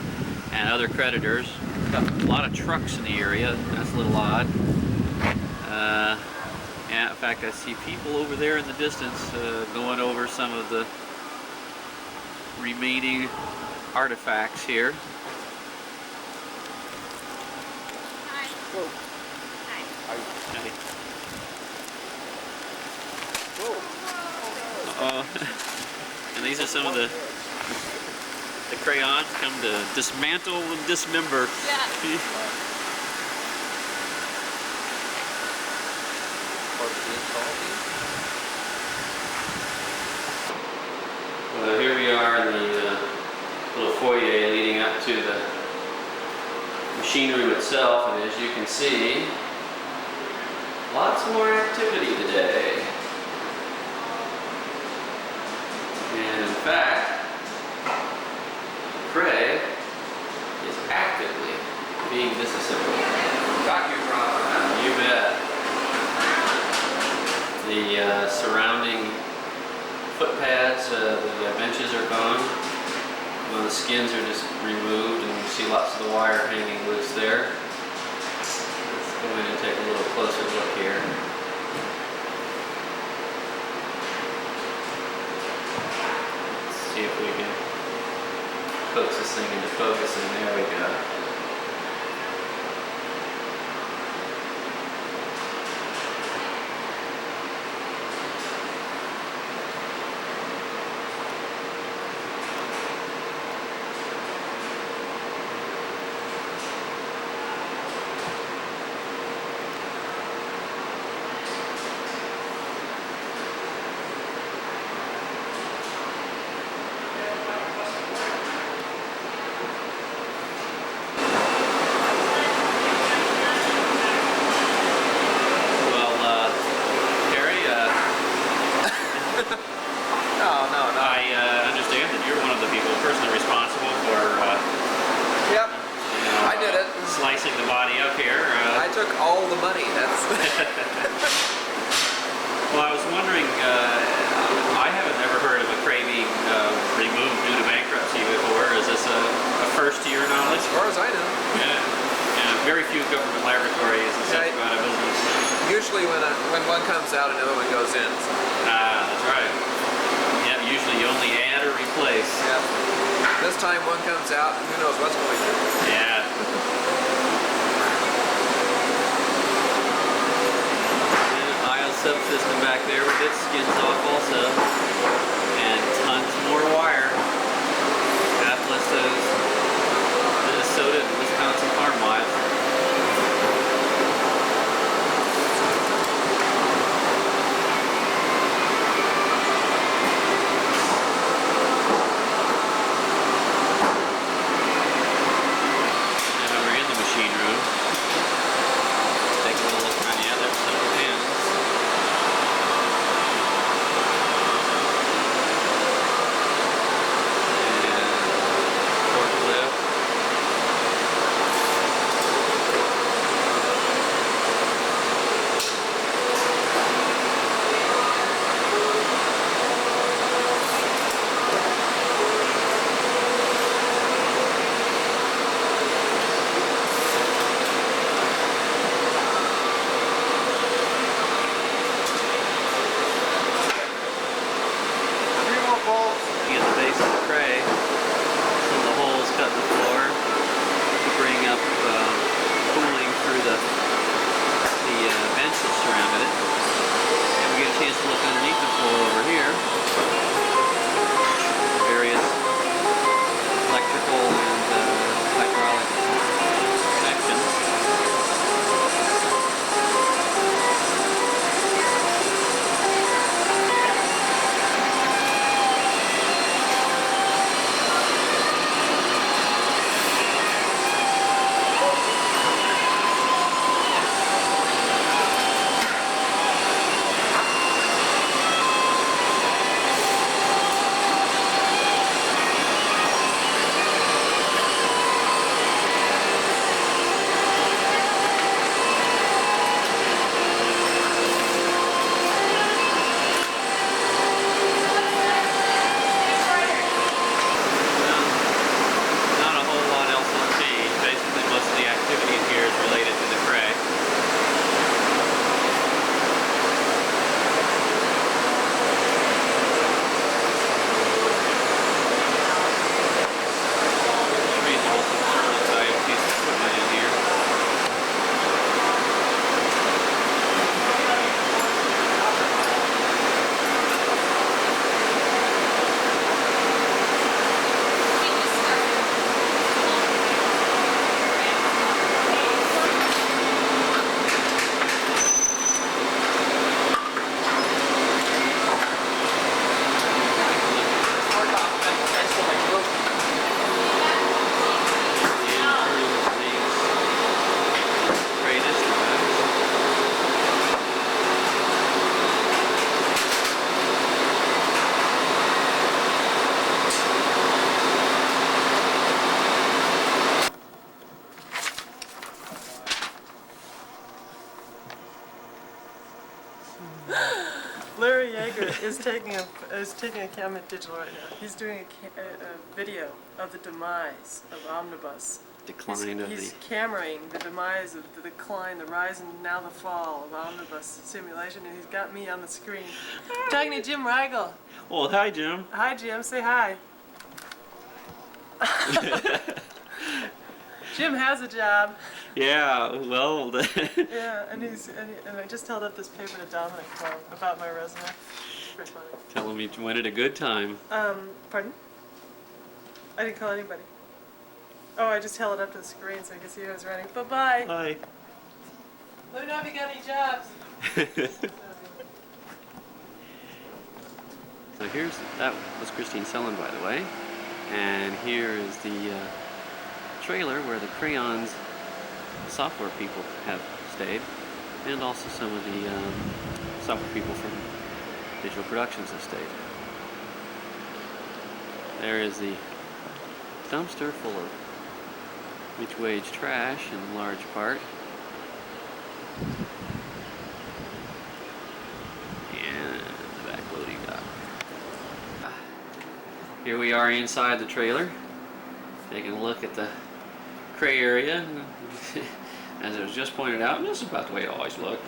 other creditors. A lot of trucks in the area. That's a little odd. Yeah, in fact, I see people over there in the distance going over some of the remaining artifacts here. Hi. Whoa. Hi. Whoa. And these are some of the crayons come to dismantle and dismember. Yeah. Part of the install team? Well, here we are in the little foyer leading up to the machine room itself, and as you can see, lots more activity today. And in fact, Cray is actively being disassembled. the benches are gone. Well, the skins are just removed, and you see lots of the wire hanging loose there. Let's go in and take a little closer look here. Let's see if we can coax this thing into focus, and there we go. Slicing the body up here. I took all the money. That's. Well, I was wondering. I haven't ever heard of a Cray being removed due to bankruptcy before. Is this a first to your knowledge? As far as I know. Yeah. Very few government laboratories and such go out of business. Usually, when one comes out, another one goes in. So. That's right. Yeah. Usually, you only add or replace. Yeah. This time, one comes out, and who knows what's going on. Yeah. Subsystem back there with its skins off also, and tons more wire. God bless those Minnesota and Wisconsin farm wives. Now we're in the machine room. Take a little look around. Yeah, there's some pins. is taking a camera digital right now. He's doing a video of the demise of Omnibus. Decline of He's the... cameraing the demise of the decline, the rise, and now the fall of Omnibus simulation, and he's got me on the screen. Talking to Jim Rigel. Well, hi, Jim. Hi, Jim. Say hi. Jim has a job. Yeah, well, Yeah, and I just held up this paper to Dominic about my resume. It's pretty funny. Tell him you went at a good time. Pardon? I didn't call anybody. Oh, I just held it up to the screen so you could see who I was running. Bye-bye. hi. Let me know if you got any jobs. So that was Christine Sellen, by the way. And here is the trailer where the Crayons software people have stayed, and also some of the software people from Digital Productions have stayed. There is the dumpster full of mutual wage trash in large part. And the back loading dock. Here we are inside the trailer, taking a look at the Cray area. As it was just pointed out, this is about the way it always looked.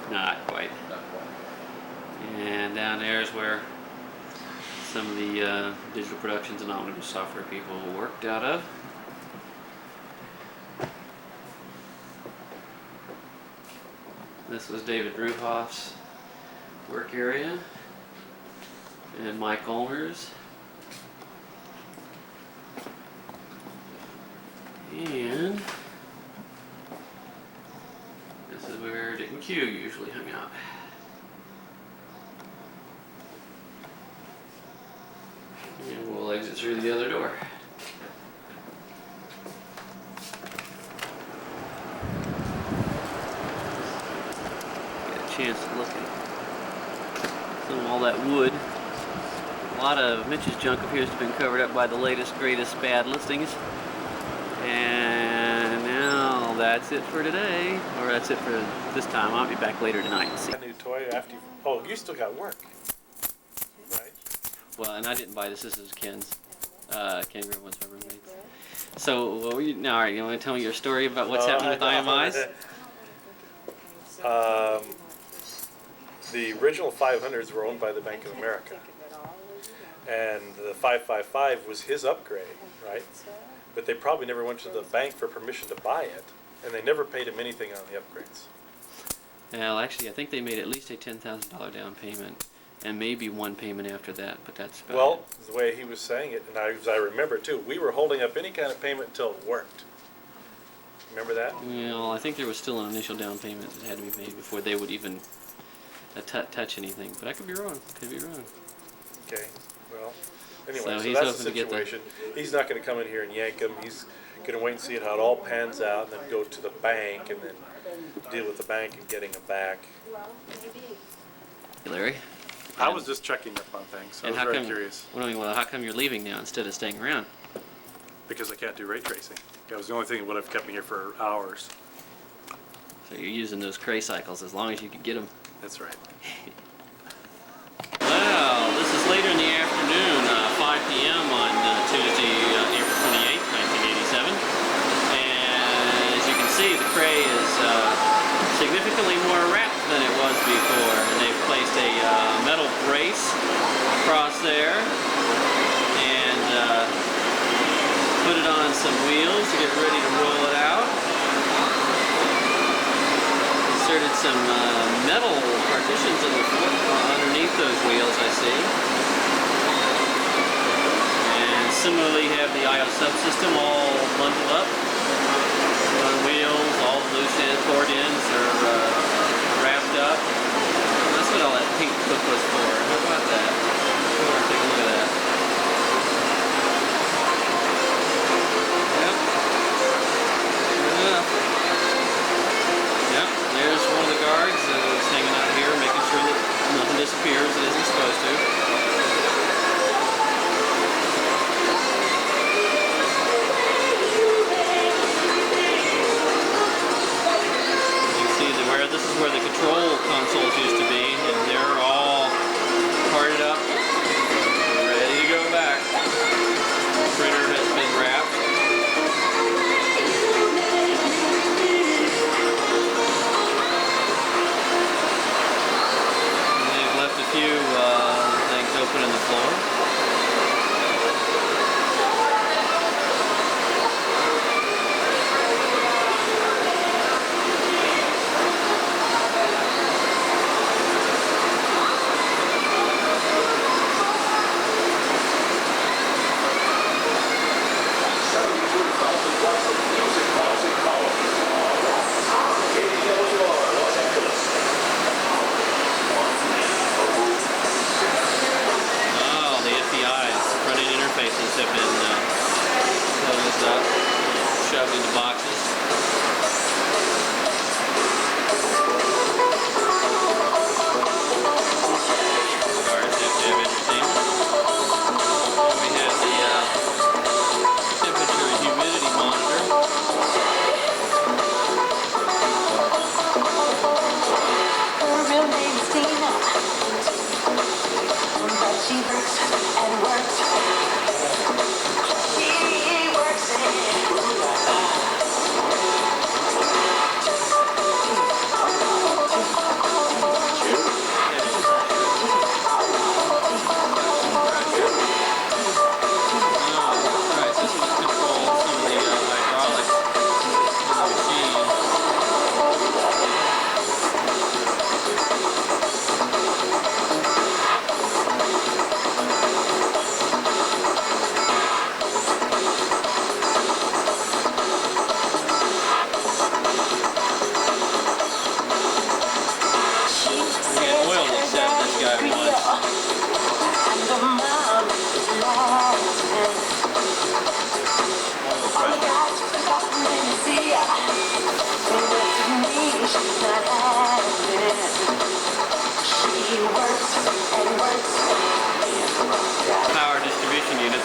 Not quite. And down there is where some of the Digital Productions and Omnibus software people worked out of. This was David Ruhoff's work area, and Mike Ulmer's. And this is where Dick and Q usually hung out. And we'll exit through the other door. Get a chance to look at some of all that wood. A lot of Mitch's junk appears to have been covered up by the latest, greatest bad listings. And now that's it for today, or that's it for this time. I'll be back later tonight and see. A new toy after you... Oh, you still got work. Right? Well, and I didn't buy this. This is Ken's. Ken Grimm was my roommate. So, what were you... Now, all right, you want to tell me your story about what's happening with IMIs? The original 500s were owned by the Bank of America. And the 555 was his upgrade, right? But they probably never went to the bank for permission to buy it, and they never paid him anything on the upgrades. Well, actually, I think they made at least a $10,000 down payment, and maybe one payment after that, but that's about Well, it. the way he was saying it, and as I remember too, we were holding up any kind of payment until it worked. Remember that? Well, I think there was still an initial down payment that had to be made before they would even touch anything, but I could be wrong. Could be wrong. Okay, well, anyway, So so he's that's the hoping to get the- situation. He's not gonna come in here and yank them. He's gonna wait and see how it all pans out, and then go to the bank, and then deal with the bank and getting them back. Hey, Larry? I was just checking up on things. I And was how very come, curious, well, how come you're leaving now instead of staying around? because I can't do ray tracing. That was the only thing that would have kept me here for hours. So you're using those Cray cycles as long as you can get them. That's right. Well, this is later in the afternoon, 5 p.m. on Tuesday, April 28th, 1987. And as you can see, the Cray is significantly more wrapped than it was before. And they've placed a metal brace across there and put it on some wheels to get ready to roll it out. Inserted some metal partitions underneath those wheels, I see. And similarly have the I/O subsystem all bundled up on wheels. All the loose ends, cord ends are wrapped up. That's what all that pink hook was for. How about that? Come over and take a look at that. Yep. Good enough. Yep, there's one of the guards that's hanging out here, making sure that nothing disappears that isn't supposed to. You can see this is where the control consoles used to be, and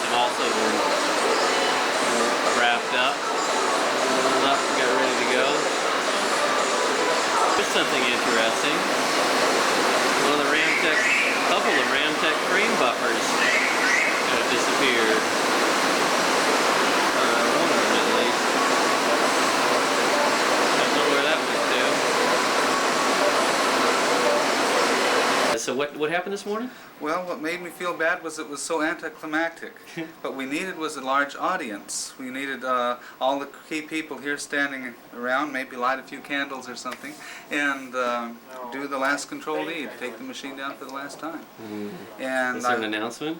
have also been wrapped up, rolled up, got ready to go. There's something interesting. One of the couple of Ramtech frame buffers have disappeared. One of them at least. Don't know where that went to. So what happened this morning? Well, what made me feel bad was it was so anticlimactic. What we needed was a large audience. We needed all the key people here standing around, maybe light a few candles or something, and do the last control lead, take the machine down for the last time. And Is there an announcement?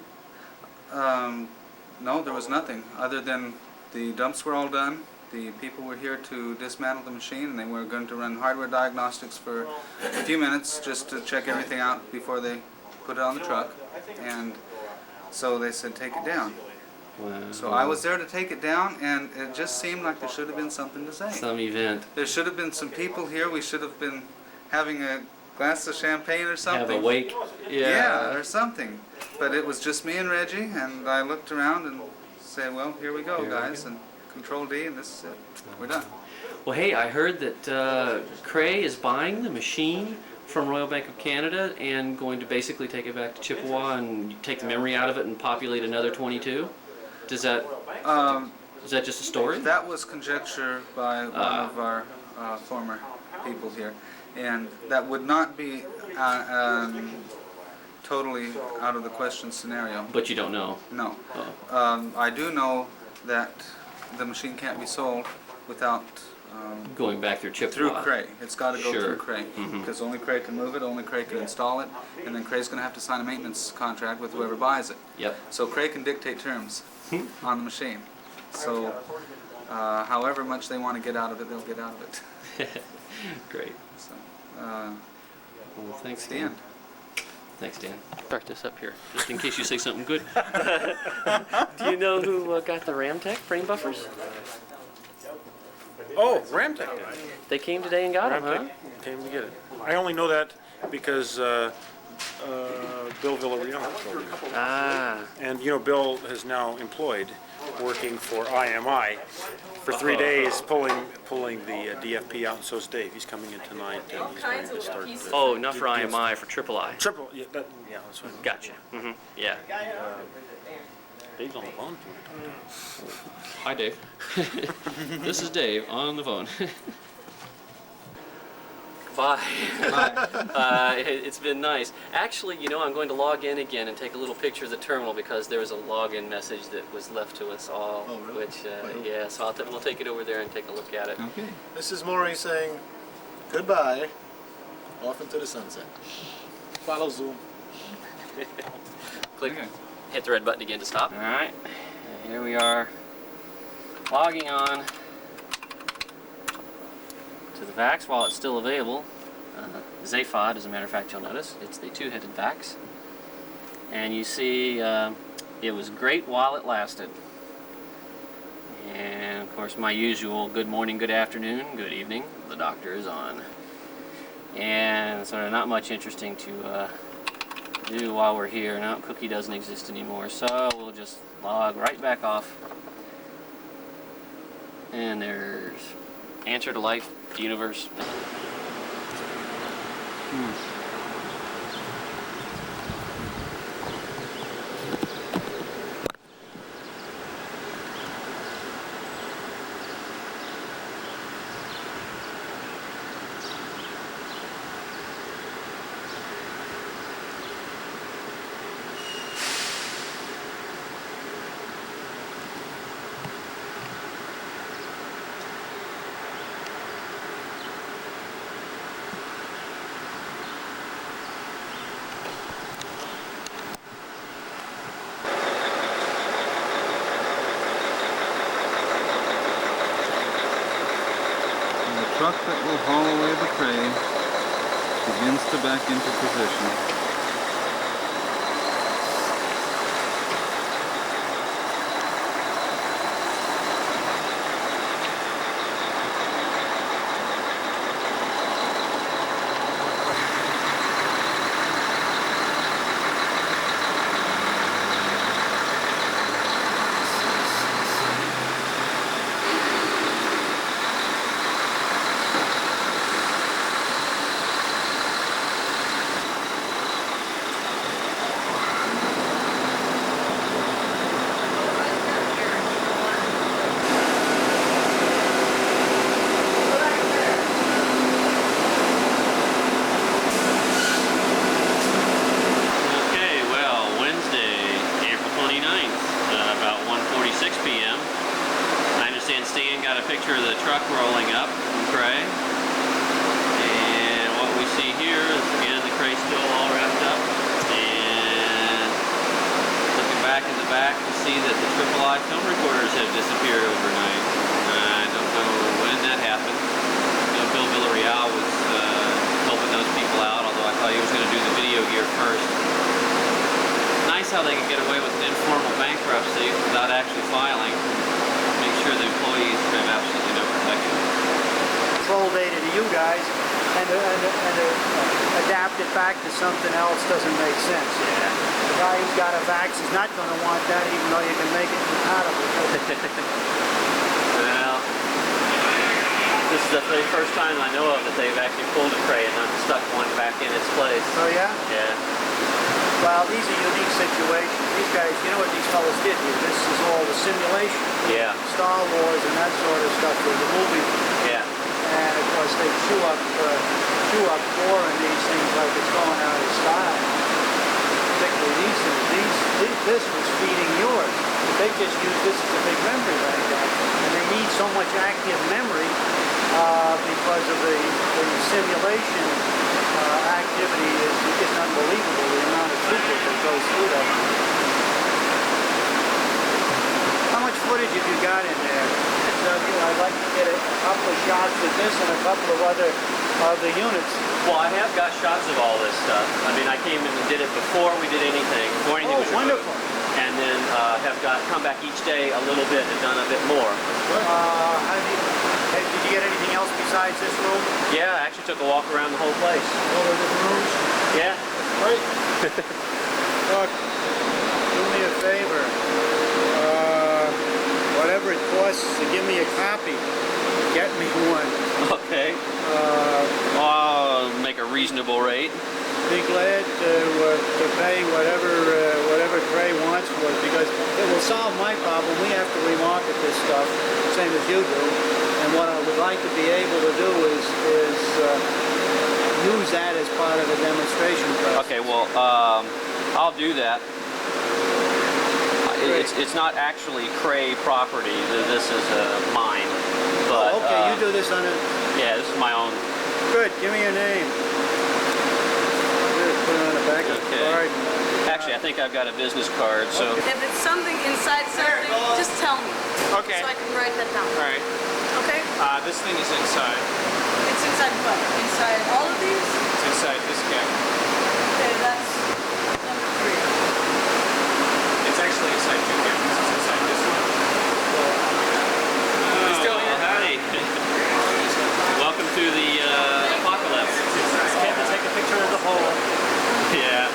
No, there was nothing, other than the dumps were all done. The people were here to dismantle the machine, and they were going to run hardware diagnostics for a few minutes just to check everything out before they put it on the truck. And so they said, take it down. Wow. So I was there to take it down, and it just seemed like there should have been something to say. Some event. There should have been some people here. We should have been having a glass of champagne or something. Have a wake. Yeah, or something. But it was just me and Reggie, and I looked around and said, well, here we go, guys. And Control D, and this is it. We're done. Well, hey, I heard that Cray is buying the machine from Royal Bank of Canada and going to basically take it back to Chippewa and take the memory out of it and populate another 22. Is that just a story? That was conjecture by one of our former people here, and that would not be totally out of the question scenario. But you don't know? No. Oh. I do know that the machine can't be sold without going back through Chippewa. through Cray. It's got to go Sure. through Cray, Mhm. because only Cray can move it, only Cray can install it, and then Cray's going to have to sign a maintenance contract with whoever buys it. Yep. So Cray can dictate terms on the machine. So however much they want to get out of it, they'll get out of it. Great. So, Well, thanks, it's the Dan. end. Thanks, Dan. Start this up here, just in case you say something good. Do you know who got the Ramtech frame buffers? Oh, Ramtech. They came today and got them, huh? Ramtech came to get it. I only know that because Bill Villarreal told me. Ah. And you know, Bill is now employed working for IMI for 3 days, pulling the DFP out. And so is Dave. He's coming in tonight, and he's going to start. Oh, not for IMI, for Triple I. Triple, yeah, that's what. Gotcha. Yeah. Dave's on the phone. Hi, Dave. This is Dave on the phone. Bye. It's been nice. Actually, you know, I'm going to log in again and take a little picture of the terminal because there was a login message that was left to us all. Oh, really? Which, yeah, so we'll take it over there and take a look at it. Okay. This is Maury saying goodbye, off into the sunset. Follow Zoom. Click, hit the red button again to stop. All right, here we are, logging on to the VAX while it's still available. ZAFOD, as a matter of fact, you'll notice, it's the two-headed VAX. And you see, it was great while it lasted. And of course, my usual good morning, good afternoon, good evening, the doctor is on. And so not much interesting to do while we're here. Now Cookie doesn't exist anymore, so we'll just log right back off. And there's answer to life, the universe. The truck that will haul away the Cray begins to back into position. picture of the truck rolling up from Cray. And what we see here is, again, the Cray still all wrapped up. And looking back in the back, we see that the III film recorders have disappeared overnight. I don't know when that happened. You know, Bill Villarreal was helping those people out, although I thought he was going to do the video gear first. Nice how they can get away with an informal bankruptcy without actually filing. Make sure the employees have absolutely no protection. Control data to you guys and adapt it back to something else doesn't make sense. Yeah. The guy who's got a fax is not going to want that, even though you can make it compatible. Well, this is the first time I know of that they've actually pulled a Cray and not stuck one back in its place. Oh yeah? Yeah. Well, these are unique situations. These guys, you know what these fellas did here? This is all the simulation. Yeah. Star Wars and that sort of stuff for the movie. Yeah. And of course they chew up gore in these things like it's going out of style. Particularly these things. This was feeding yours. They just use this as a big memory like that. And they need so much active memory because of the simulation activity is just unbelievable, the amount of throughput that goes through that. How much footage have you got in there? I'd like to get a couple of shots of this and a couple of other of the units. Well, I have got shots of all this stuff. I mean, I came in and did it before we did anything, before anything was removed. Wonderful. And then come back each day a little bit and done a bit more. Did you get anything else besides this room? Yeah, I actually took a walk around the whole place. All the different rooms? Yeah. Great. Look, do me a favor. Whatever it costs to give me a copy, get me one. Okay. I'll make a reasonable rate. Be glad to pay whatever Cray wants for it, because it will solve my problem. We have to remarket this stuff, same as you do. And what I would like to be able to do is use that as part of the demonstration process. Okay, well, I'll do that. It's not actually Cray property. This is mine. But, oh, okay, you do this on a... Yeah, this is my own. Good, give me your name. Put it on the back of the card. Actually, I think I've got a business card, so... If it's something inside something, just tell me. Okay. So I can write that down. All right. Okay? This thing is inside. It's inside what? Inside all of these? It's inside this cap. Okay, that's number 3. It's actually inside two cameras. It's inside this one. Still here? Howdy. Welcome to the apocalypse. It's Ken to take a picture of the hole. Yeah.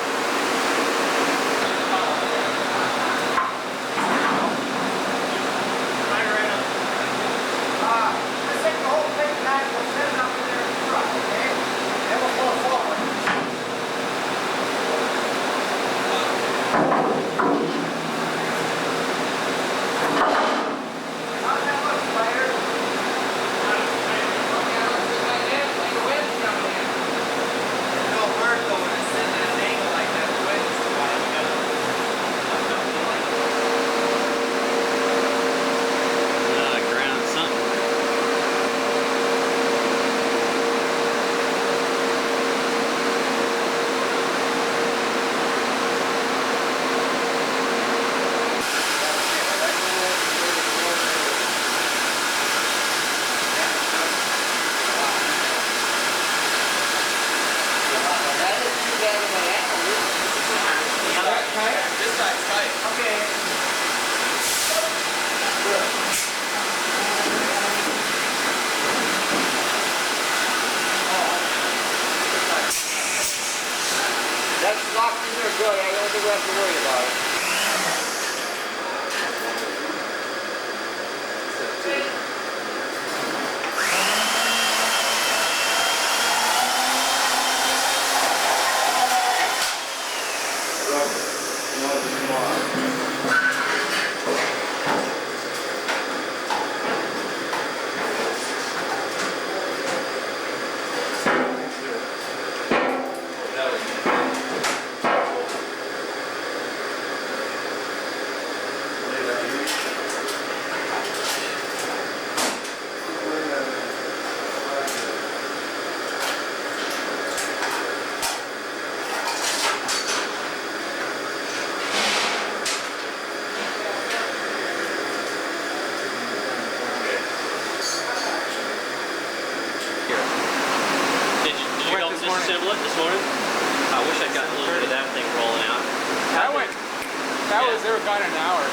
They were gone in an hour.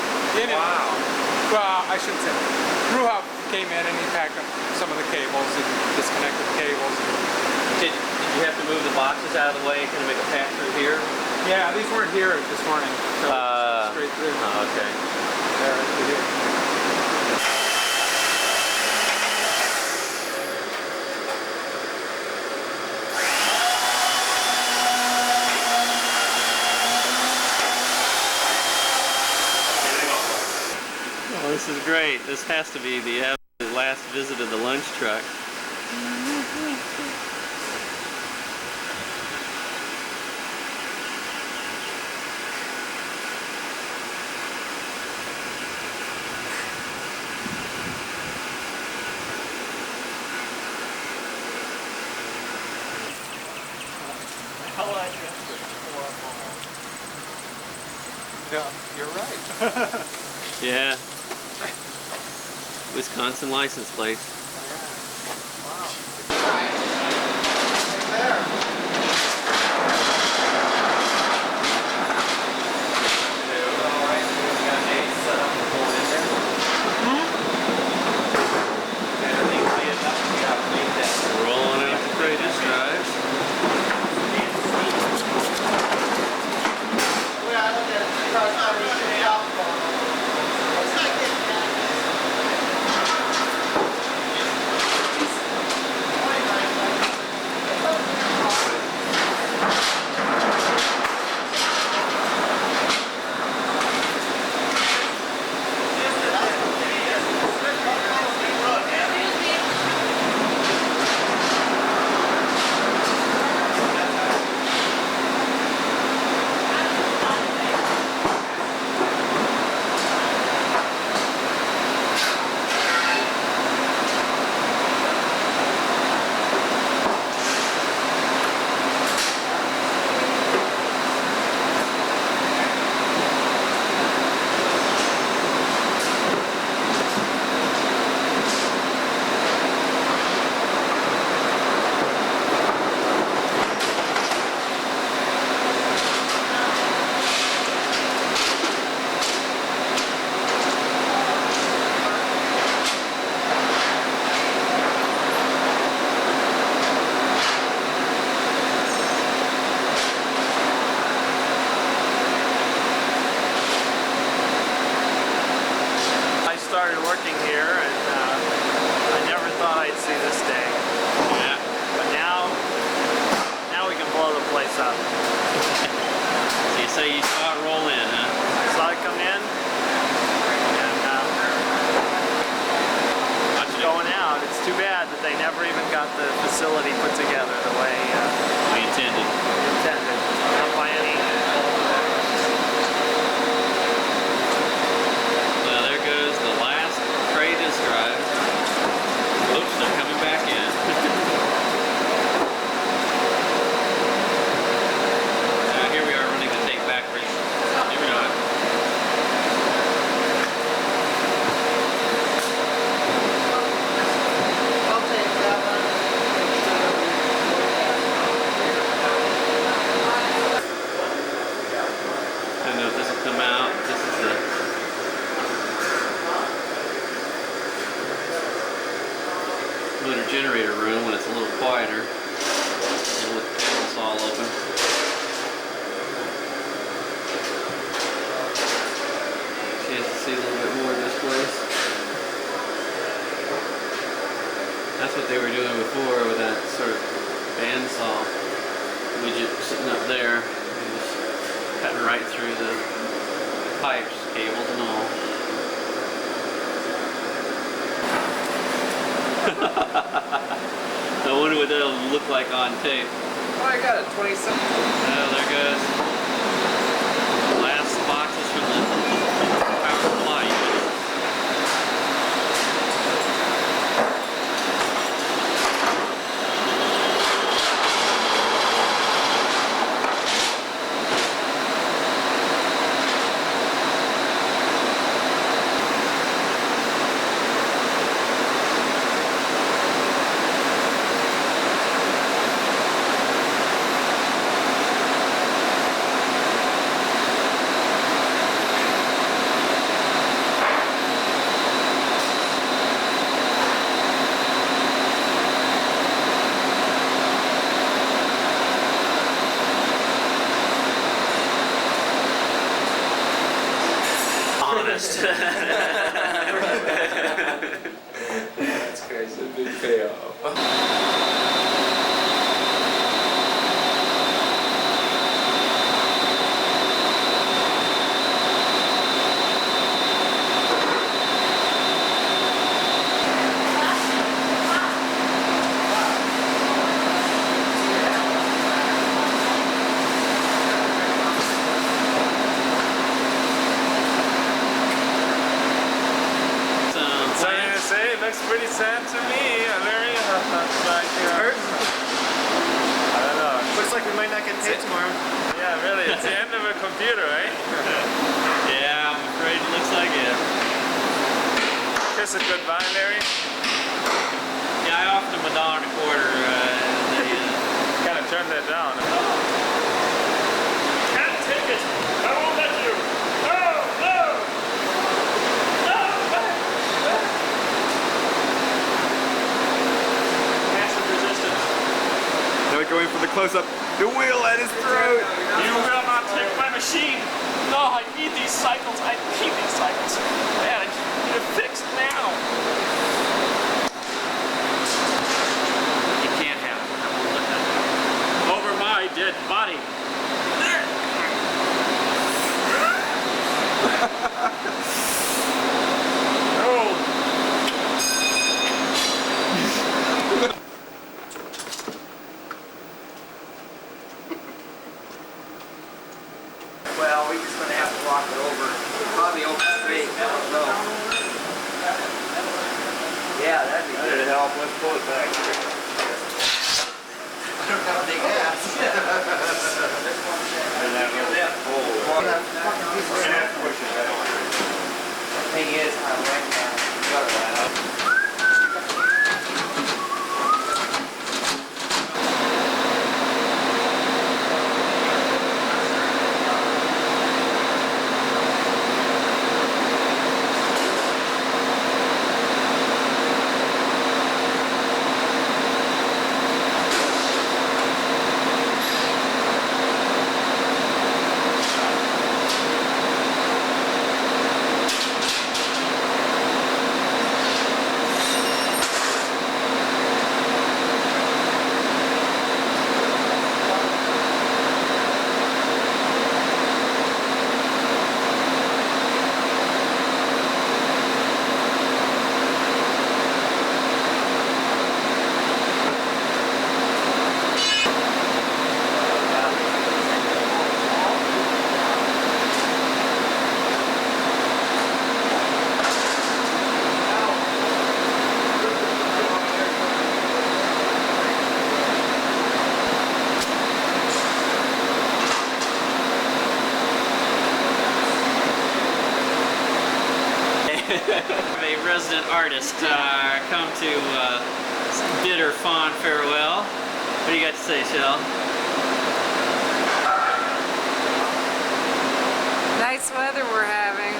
Wow. Well, I shouldn't say. Ruha came in and he packed up some of the cables and disconnected the cables. Did you have to move the boxes out of the way and kind of make a path through here? Yeah, these weren't here this morning. So straight through. Oh, okay. There, right through here. Oh, this is great. This has to be the last visit of the lunch truck. Yeah, you're right. Yeah. Wisconsin license plates. Rolling out the Cray drive. Started working here, and I never thought I'd see this day. Yeah. But now we can blow the place up. So you say you saw it roll in, huh? I saw it come in, and it's going out. It's too bad that they never even got the facility put together the way We intended. Not by any. Well, there goes the last Cray drive. Oops, they're coming back in. Here we are running the tape backwards. Here we go. I don't know if this will come out. This is the motor generator room when it's a little quieter and with the panels all open. So you have to see a little bit more of this place. That's what they were doing before with that sort of bandsaw widget sitting up there. It was cutting right through the pipes, cables and all. I wonder what that'll look like on tape. Oh, I got it, 27. Oh, there goes. Last boxes from the power supply. looks pretty sad to me, Larry. Like, I don't know. Looks like we might not get paid tomorrow. Yeah, really, it's the end of a computer, right? Yeah, I'm afraid it looks like it. Kiss it goodbye, Larry. Yeah, I offered him $1.25. They kind of turned that down. Can't take it. I won't let you. No, no, no. Passive resistance. Now going for the close-up. The wheel at his throat. You will not take my machine. No, I need these cycles. I need these cycles. Man, I need it fixed now. You can't have it. I won't let that happen. Over my dead body. Well, we're just going to have to walk it over. Probably over straight. I don't know. Yeah, that'd be good. Help, let's pull it back. I don't have a big ass. Thing is, I'm right now. A resident artist come to bid her fond farewell. What do you got to say, Shell? Nice weather we're having.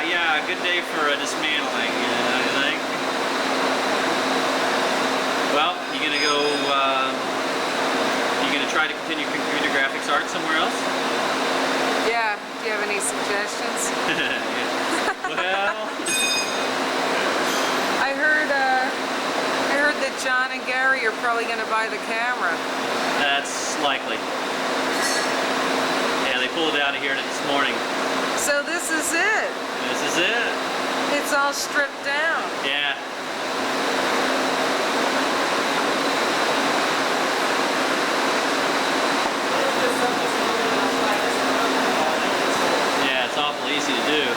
Yeah, a good day for dismantling, I think. Well, you gonna go? You gonna try to continue computer graphics art somewhere else? Yeah. Do you have any suggestions? Well, I heard that John and Gary are probably going to buy the camera. that's likely. Yeah, they pulled it out of here this morning. So this is it. This is it. It's all stripped down. Yeah. Yeah, it's awful easy to do.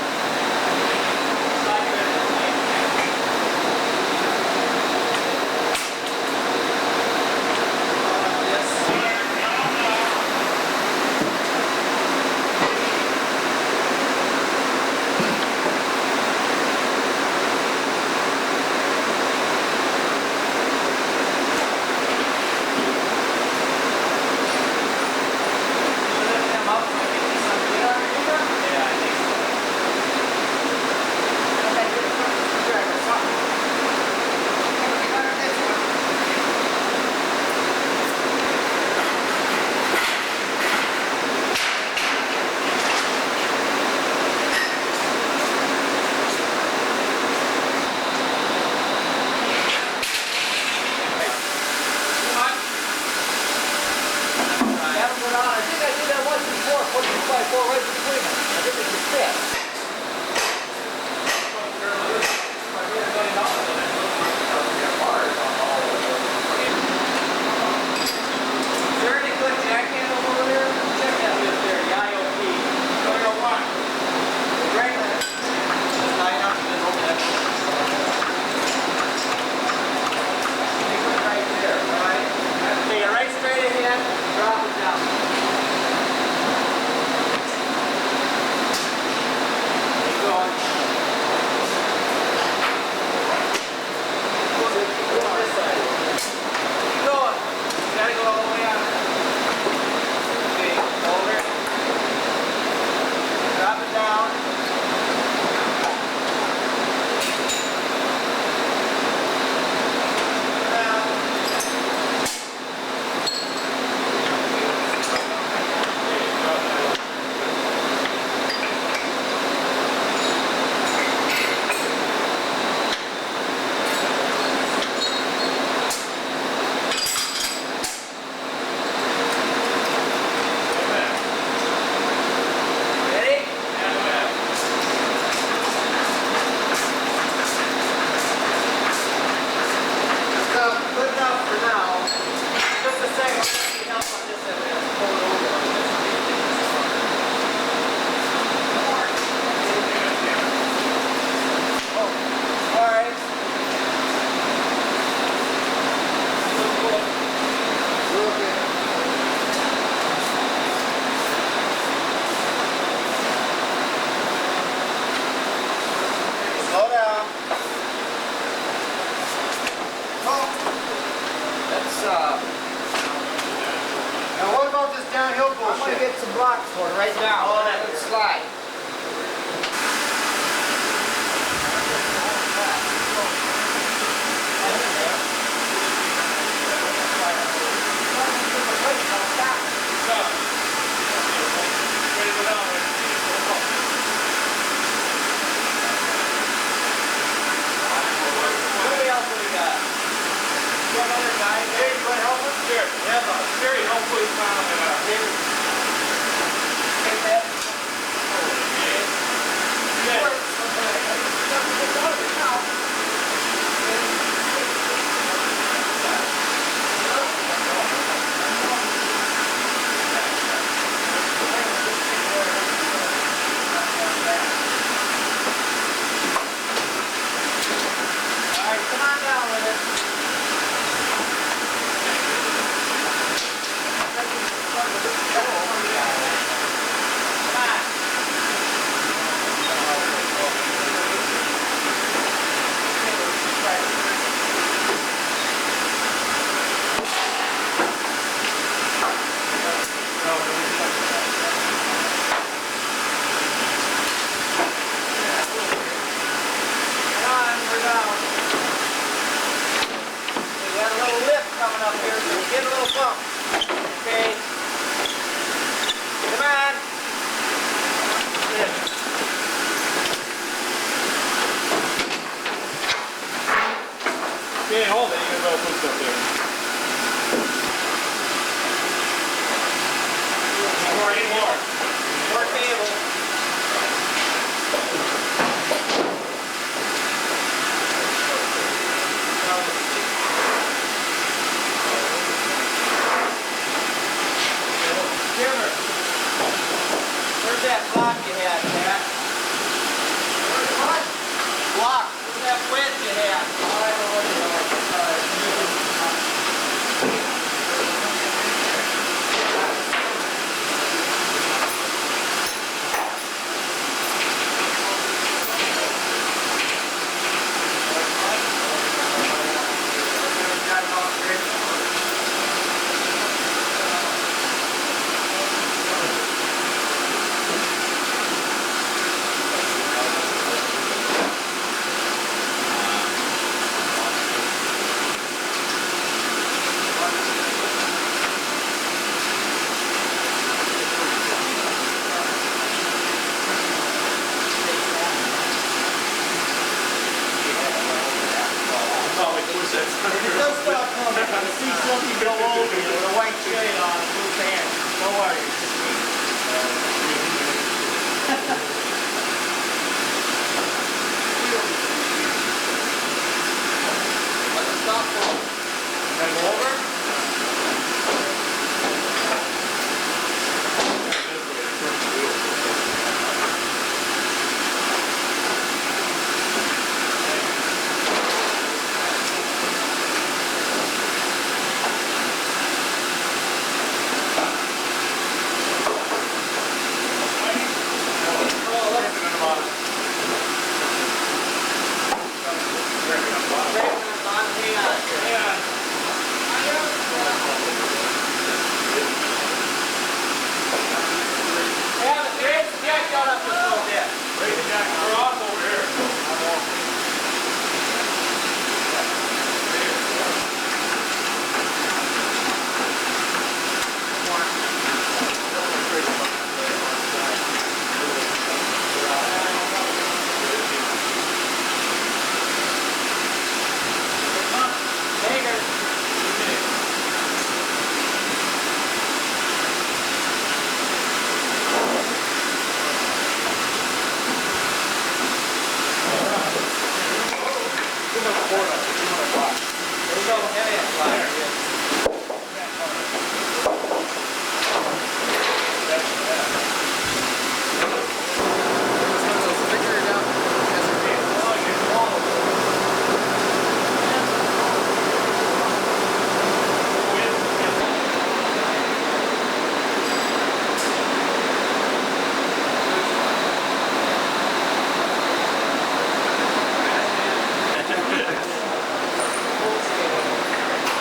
blocks for it right now. Oh, that would slide. Can't hold it, you gotta put stuff there. More cable. Jimmer, where's that block you had, Pat? Where's what? Block. Where's that wedge you had? Oh, I don't know.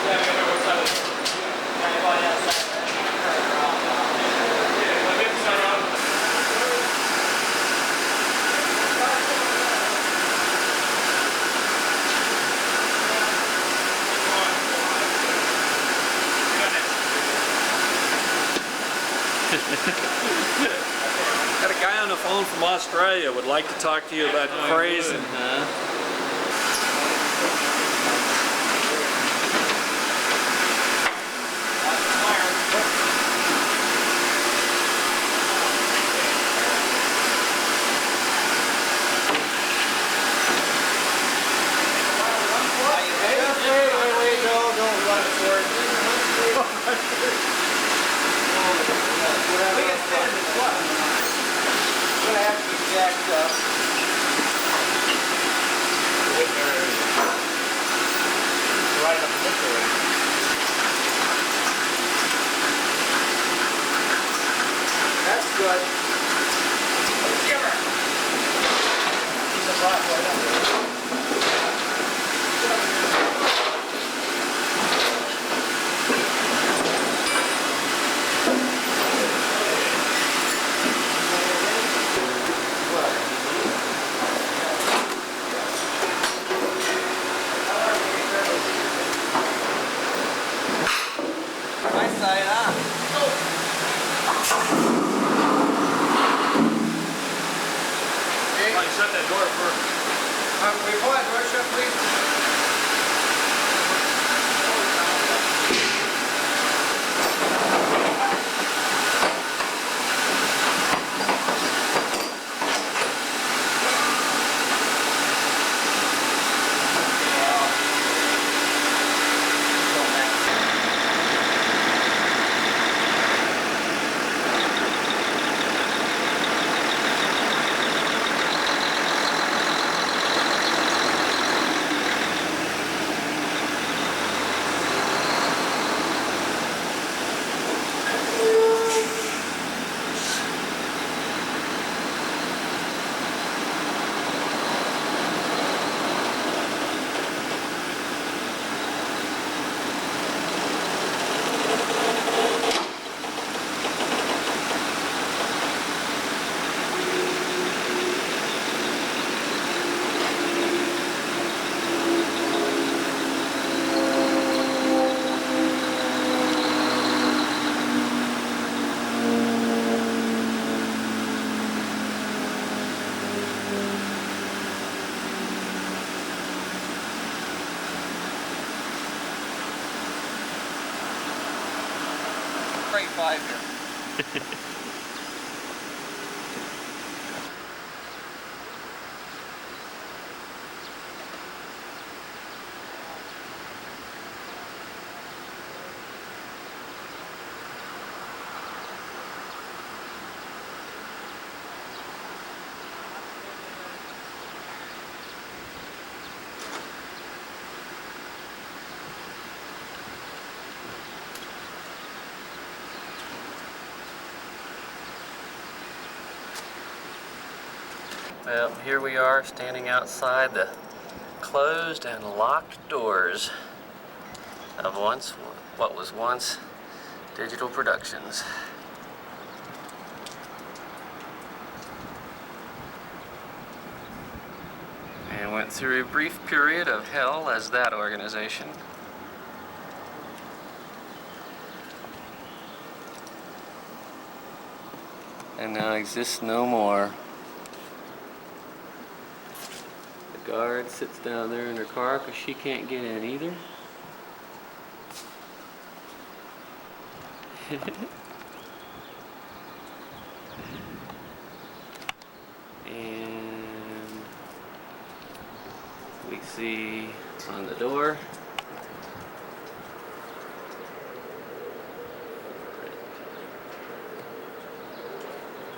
Yeah, Phone from Australia would like to talk to you about craze and That's good. Give her. Keep the block right up there. Nice side, huh? shut that door first. We go ahead, door shut, please. Cray 5 here. Well, here we are standing outside the closed and locked doors of what was once Digital Productions. And went through a brief period of hell as that organization. And now exists no more. The guard sits down there in her car because she can't get in either. And we see on the door